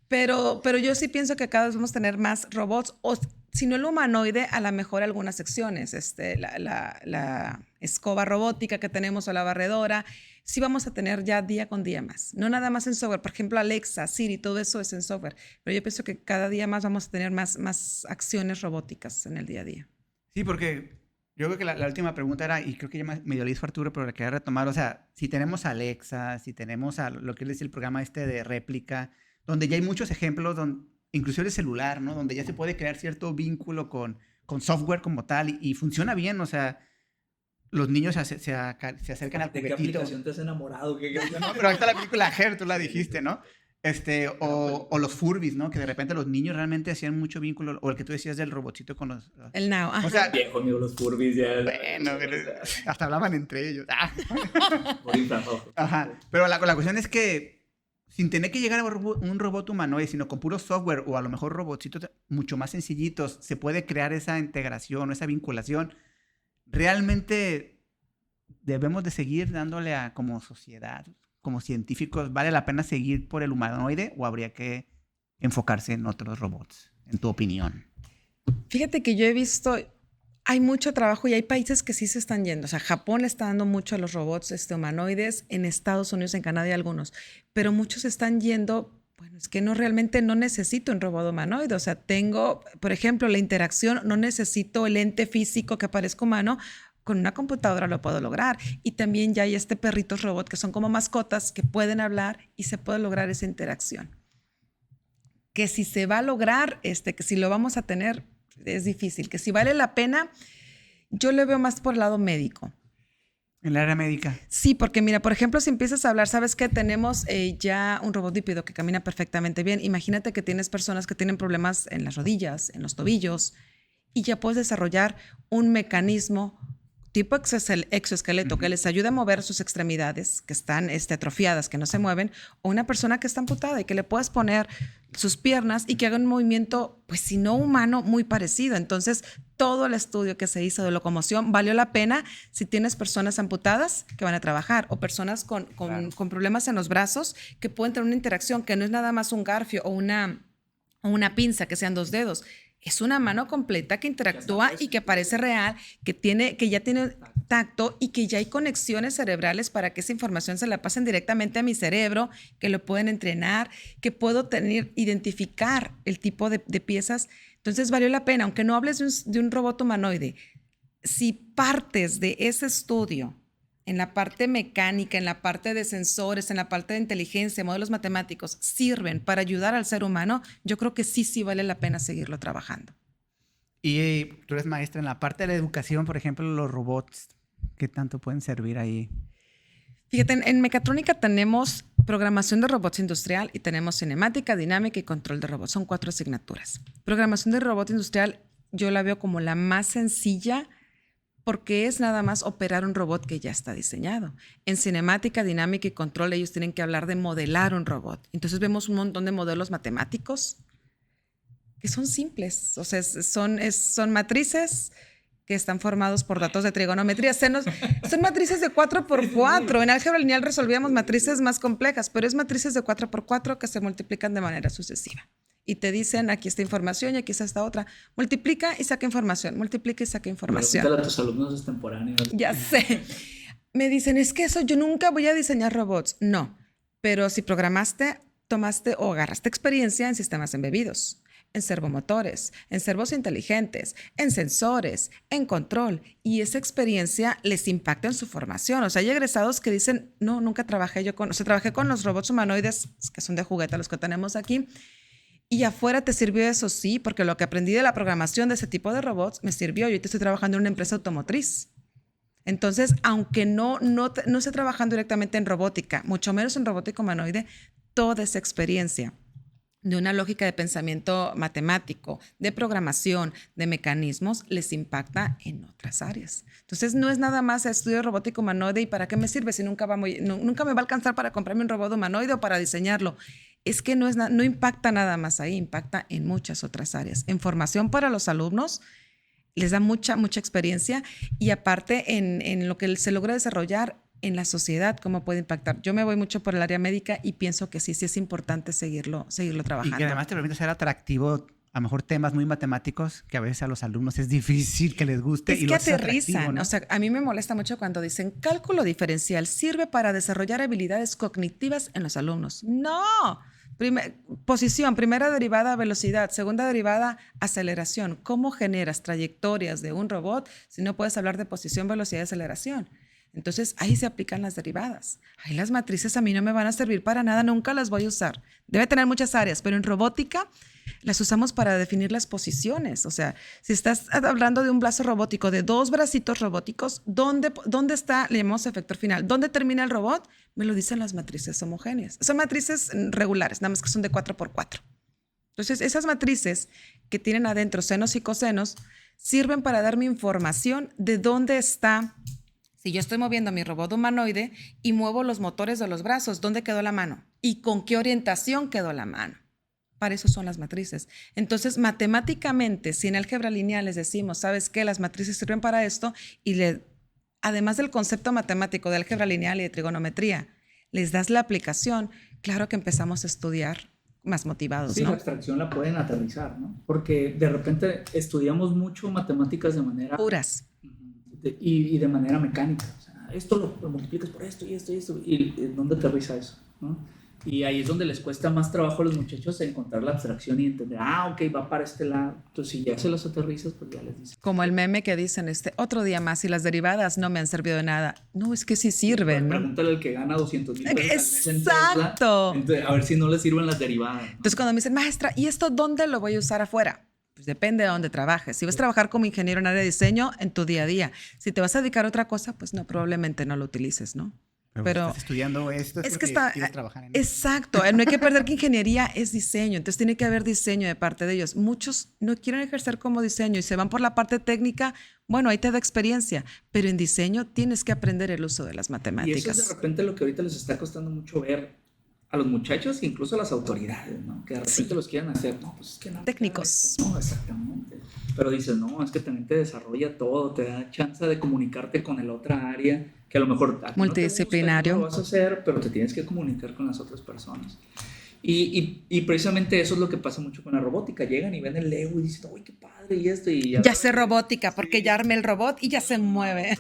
Pero yo sí pienso que cada vez vamos a tener más robots, o si no el humanoide, a lo mejor algunas secciones, la escoba robótica que tenemos o la barredora, sí vamos a tener ya día con día más. No nada más en software, por ejemplo, Alexa, Siri, todo eso es en software, pero yo pienso que cada día más vamos a tener más acciones robóticas en el día a día. Sí, porque yo creo que la última pregunta era, y creo que ya medio lo hizo Arturo, pero la quería retomar, o sea, si tenemos a Alexa, si tenemos a lo que es el programa de réplica, donde ya hay muchos ejemplos, inclusive el celular, ¿no? Donde ya se puede crear cierto vínculo con software como tal y funciona bien, o sea, los niños se acercan al ¿De qué juguetito. aplicación te has enamorado? No, pero ahí está la película Her, tú la dijiste, ¿no? O los Furbies, ¿no? Que de repente los niños realmente hacían mucho vínculo, o el que tú decías del robotcito con los... El Now. O sea, Viejo amigo, los Furbies ya. bueno, hasta hablaban entre ellos. Por infrarrojo. Ajá, pero la cuestión es que sin tener que llegar a un robot humanoide, sino con puro software o a lo mejor robotcitos mucho más sencillitos, se puede crear esa integración o esa vinculación. Realmente debemos de seguir dándole como sociedad, como científicos, ¿vale la pena seguir por el humanoide o habría que enfocarse en otros robots, en tu opinión? Fíjate que yo he visto, hay mucho trabajo y hay países que sí se están yendo. O sea, Japón le está dando mucho a los robots humanoides, en Estados Unidos, en Canadá y algunos, pero muchos están yendo. Bueno, es que realmente no necesito un robot humanoide. O sea, tengo, por ejemplo, la interacción, no necesito el ente físico que parezca humano. Con una computadora lo puedo lograr. Y también ya hay perritos robot que son como mascotas que pueden hablar y se puede lograr esa interacción. Que si se va a lograr, que si lo vamos a tener, es difícil. Que si vale la pena, yo le veo más por el lado médico. En la área médica. Sí, porque mira, por ejemplo, si empiezas a hablar, sabes que tenemos ya un robot bípedo que camina perfectamente bien. Imagínate que tienes personas que tienen problemas en las rodillas, en los tobillos, y ya puedes desarrollar un mecanismo tipo exoesqueleto que les ayude a mover sus extremidades que están atrofiadas, que no se mueven, o una persona que está amputada y que le puedas poner sus piernas y que haga un movimiento, pues si no humano, muy parecido. Entonces, todo el estudio que se hizo de locomoción valió la pena si tienes personas amputadas que van a trabajar o personas con problemas en los brazos que pueden tener una interacción que no es nada más un garfio o una pinza, que sean 2 dedos. Es una mano completa que interactúa y que parece real, que ya tiene tacto y que ya hay conexiones cerebrales para que esa información se la pasen directamente a mi cerebro, que lo pueden entrenar, que puedo identificar el tipo de piezas. Entonces valió la pena, aunque no hables de un robot humanoide, si partes de ese estudio en la parte mecánica, en la parte de sensores, en la parte de inteligencia, modelos matemáticos, sirven para ayudar al ser humano, yo creo que sí vale la pena seguirlo trabajando. Y tú eres maestra en la parte de la educación, por ejemplo, los robots, ¿qué tanto pueden servir ahí? Fíjate, en mecatrónica tenemos programación de robots industrial y tenemos cinemática, dinámica y control de robots. Son 4 asignaturas. Programación de robot industrial yo la veo como la más sencilla, porque es nada más operar un robot que ya está diseñado. En cinemática, dinámica y control ellos tienen que hablar de modelar un robot. Entonces vemos un montón de modelos matemáticos que son simples. O sea, son matrices que están formados por datos de trigonometría. Son matrices de 4x4. En álgebra lineal resolvíamos matrices más complejas, pero es matrices de 4x4 que se multiplican de manera sucesiva. Y te dicen, aquí está información y aquí está esta otra. Multiplica y saca información, multiplica y saca información. Pregúntale a tus alumnos extemporáneos. Ya sé. Me dicen, es que eso yo nunca voy a diseñar robots. No, pero si programaste, tomaste o agarraste experiencia en sistemas embebidos, en servomotores, en servos inteligentes, en sensores, en control, y esa experiencia les impacta en su formación. O sea, hay egresados que dicen, no, nunca trabajé yo con, o sea, trabajé con los robots humanoides, que son de juguete, los que tenemos aquí, y afuera te sirvió eso, sí, porque lo que aprendí de la programación de ese tipo de robots me sirvió. Yo ahorita estoy trabajando en una empresa automotriz. Entonces, aunque no esté trabajando directamente en robótica, mucho menos en robótica humanoide, toda esa experiencia de una lógica de pensamiento matemático, de programación, de mecanismos, les impacta en otras áreas. Entonces, no es nada más estudio robótica humanoide y ¿para qué me sirve si nunca me va a alcanzar para comprarme un robot humanoide o para diseñarlo? Es que no impacta nada más ahí, impacta en muchas otras áreas. En formación para los alumnos, les da mucha experiencia y aparte en lo que se logra desarrollar en la sociedad, cómo puede impactar. Yo me voy mucho por el área médica y pienso que sí es importante seguirlo trabajando. Y que además te permite ser atractivo, a lo mejor temas muy matemáticos que a veces a los alumnos es difícil que les guste. Es y que lo hace aterrizan, atractivo, ¿no? O sea, a mí me molesta mucho cuando dicen cálculo diferencial sirve para desarrollar habilidades cognitivas en los alumnos. ¡No! Posición, primera derivada, velocidad, segunda derivada, aceleración. ¿Cómo generas trayectorias de un robot si no puedes hablar de posición, velocidad y aceleración? Entonces, ahí se aplican las derivadas. Ahí las matrices a mí no me van a servir para nada, nunca las voy a usar. Debe tener muchas áreas, pero en robótica las usamos para definir las posiciones. O sea, si estás hablando de un brazo robótico, de 2 bracitos robóticos, ¿dónde está, le llamamos efector final? ¿Dónde termina el robot? Me lo dicen las matrices homogéneas. Son matrices regulares, nada más que son de 4x4. Entonces, esas matrices que tienen adentro senos y cosenos sirven para darme información de dónde está. Si yo estoy moviendo mi robot humanoide y muevo los motores de los brazos, ¿dónde quedó la mano? ¿Y con qué orientación quedó la mano? Para eso son las matrices. Entonces, matemáticamente, si en álgebra lineal les decimos, ¿sabes qué? Las matrices sirven para esto y además del concepto matemático de álgebra lineal y de trigonometría, les das la aplicación, claro que empezamos a estudiar más motivados, sí, ¿no? La abstracción la pueden aterrizar, ¿no? Porque de repente estudiamos mucho matemáticas de manera... Puras. Y de manera mecánica. O sea, esto lo multiplicas por esto y esto y esto. ¿Y dónde aterriza eso? ¿No? Y ahí es donde les cuesta más trabajo a los muchachos encontrar la abstracción y entender, ok, va para este lado. Entonces, si ya se los aterrizas, pues ya les dices. Como el meme que dicen, otro día más y las derivadas no me han servido de nada. No, es que sí sirven, ¿no? Pregúntale al que gana 200,000 pesos al mes en Exacto. Tesla, entonces, a ver si no le sirven las derivadas, ¿no? Entonces, cuando me dicen, maestra, ¿y esto dónde lo voy a usar afuera? Pues depende de dónde trabajes. Si vas a trabajar como ingeniero en área de diseño, en tu día a día. Si te vas a dedicar a otra cosa, pues no, probablemente no lo utilices, ¿no? Pero estás estudiando esto, es que está, quieres trabajar en exacto, no hay que perder que ingeniería es diseño, entonces tiene que haber diseño de parte de ellos. Muchos no quieren ejercer como diseño y se van por la parte técnica. Bueno, ahí te da experiencia, pero en diseño tienes que aprender el uso de las matemáticas. Y eso es de repente lo que ahorita les está costando mucho ver a los muchachos e incluso a las autoridades, ¿no? Que de repente los quieren hacer, no, pues es que no. Técnicos. No, exactamente. Pero dices, no, es que también te desarrolla todo, te da chance de comunicarte con el otra área, que a lo mejor multidisciplinario. No te gusta, no lo vas a hacer, pero te tienes que comunicar con las otras personas. Y precisamente eso es lo que pasa mucho con la robótica. Llegan y ven el Lego y dicen, uy, qué padre, y esto. Y ya sé robótica, porque ya armé el robot y ya se mueve.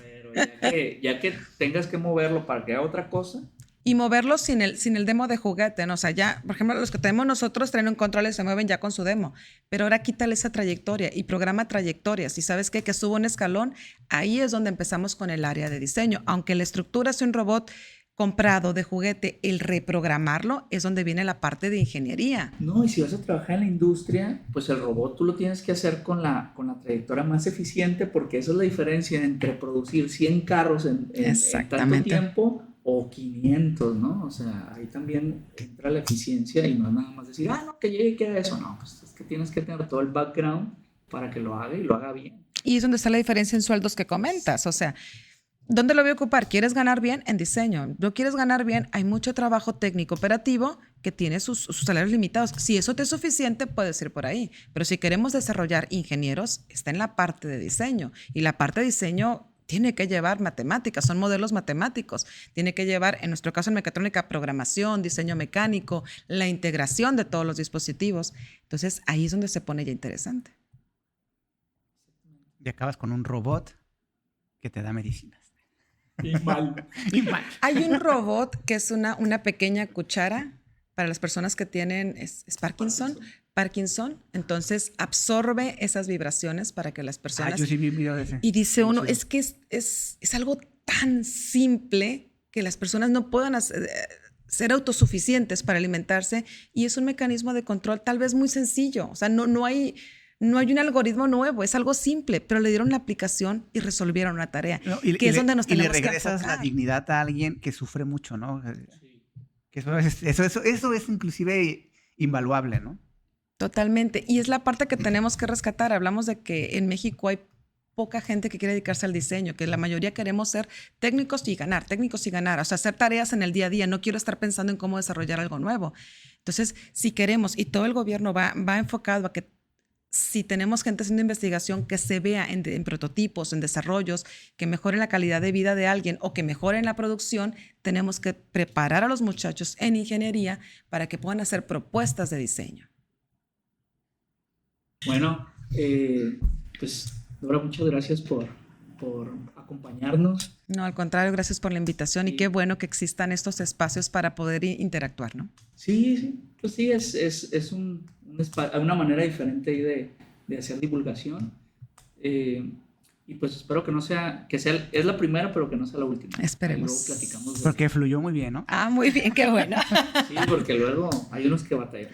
Pero ya que tengas que moverlo para que haga otra cosa. Y moverlo sin el demo de juguete, ¿no? O sea, ya, por ejemplo, los que tenemos nosotros traen un control y se mueven ya con su demo. Pero ahora quítale esa trayectoria y programa trayectorias. Y ¿sabes qué? Que subo un escalón. Ahí es donde empezamos con el área de diseño. Aunque la estructura sea un robot comprado de juguete, el reprogramarlo es donde viene la parte de ingeniería. No, y si vas a trabajar en la industria, pues el robot tú lo tienes que hacer con la trayectoria más eficiente, porque esa es la diferencia entre producir 100 carros en tanto tiempo o 500, ¿no? O sea, ahí también entra la eficiencia y no es nada más decir, no, que llegue y que haga eso. No, pues es que tienes que tener todo el background para que lo haga y lo haga bien. Y es donde está la diferencia en sueldos que comentas, o sea, ¿dónde lo voy a ocupar? ¿Quieres ganar bien? En diseño. ¿No quieres ganar bien? Hay mucho trabajo técnico operativo que tiene sus salarios limitados. Si eso te es suficiente, puedes ir por ahí. Pero si queremos desarrollar ingenieros, está en la parte de diseño. Y la parte de diseño tiene que llevar matemáticas, son modelos matemáticos. Tiene que llevar, en nuestro caso en mecatrónica, programación, diseño mecánico, la integración de todos los dispositivos. Entonces, ahí es donde se pone ya interesante. Y acabas con un robot que te da medicinas. Y mal. Y mal. Hay un robot que es una pequeña cuchara para las personas que tienen es Parkinson. Entonces absorbe esas vibraciones para que las personas... Yo sí vi un video de ese. Y dice uno, Sí. es que es algo tan simple que las personas no puedan ser autosuficientes para alimentarse, y es un mecanismo de control tal vez muy sencillo. O sea, no hay un algoritmo nuevo, es algo simple, pero le dieron la aplicación y resolvieron una tarea, que es donde nos tenemos y le que regresas la enfocar. dignidad a alguien que sufre mucho, ¿no? Sí. Que eso es inclusive invaluable, ¿no? Totalmente. Y es la parte que tenemos que rescatar. Hablamos de que en México hay poca gente que quiere dedicarse al diseño, que la mayoría queremos ser técnicos y ganar, o sea, hacer tareas en el día a día. No quiero estar pensando en cómo desarrollar algo nuevo. Entonces, si queremos, y todo el gobierno va enfocado a que si tenemos gente haciendo investigación, que se vea en prototipos, en desarrollos, que mejoren la calidad de vida de alguien o que mejoren la producción, tenemos que preparar a los muchachos en ingeniería para que puedan hacer propuestas de diseño. Bueno, pues Dora, muchas gracias por acompañarnos. No, al contrario, gracias por la invitación y qué bueno que existan estos espacios para poder interactuar, ¿no? Sí, pues sí, es una manera diferente ahí de hacer divulgación. Y pues espero que es la primera, pero que no sea la última. Esperemos. Ahí luego platicamos de- Porque fluyó muy bien, ¿no? Ah, muy bien, qué bueno. Sí, porque luego hay unos que batallan.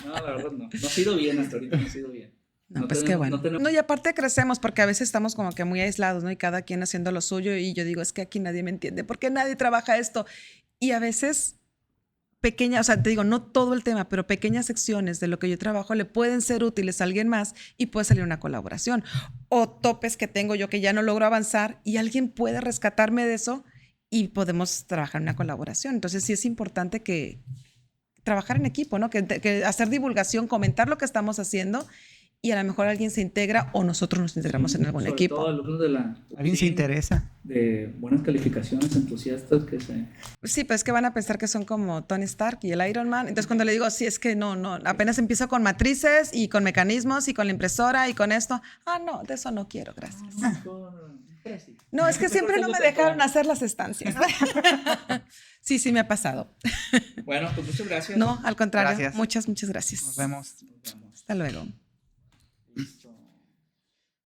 No, la verdad no. No ha sido bien hasta ahorita, no ha sido bien. No, pues qué bueno. No, y aparte crecemos porque a veces estamos como que muy aislados, ¿no? Y cada quien haciendo lo suyo y yo digo, es que aquí nadie me entiende, porque nadie trabaja esto. Y a veces pequeñas, o sea, te digo, no todo el tema, pero pequeñas secciones de lo que yo trabajo le pueden ser útiles a alguien más y puede salir una colaboración. O topes que tengo yo que ya no logro avanzar y alguien puede rescatarme de eso y podemos trabajar en una colaboración. Entonces sí es importante que trabajar en equipo, ¿no? Que hacer divulgación, comentar lo que estamos haciendo y a lo mejor alguien se integra o nosotros nos integramos en algún Sobre equipo. todo alumnos de la ¿Alguien se interesa? de buenas calificaciones, entusiastas que se... Sí, pues es que van a pensar que son como Tony Stark y el Iron Man. Entonces cuando le digo, sí, es que no, apenas empiezo con matrices y con mecanismos y con la impresora y con esto. Ah, no, de eso no quiero, gracias. No, es que siempre no me dejaron hacer las estancias. Sí, me ha pasado. Bueno, pues muchas gracias. No, al contrario. Gracias. Muchas gracias. Nos vemos. Nos vemos. Hasta luego. Listo.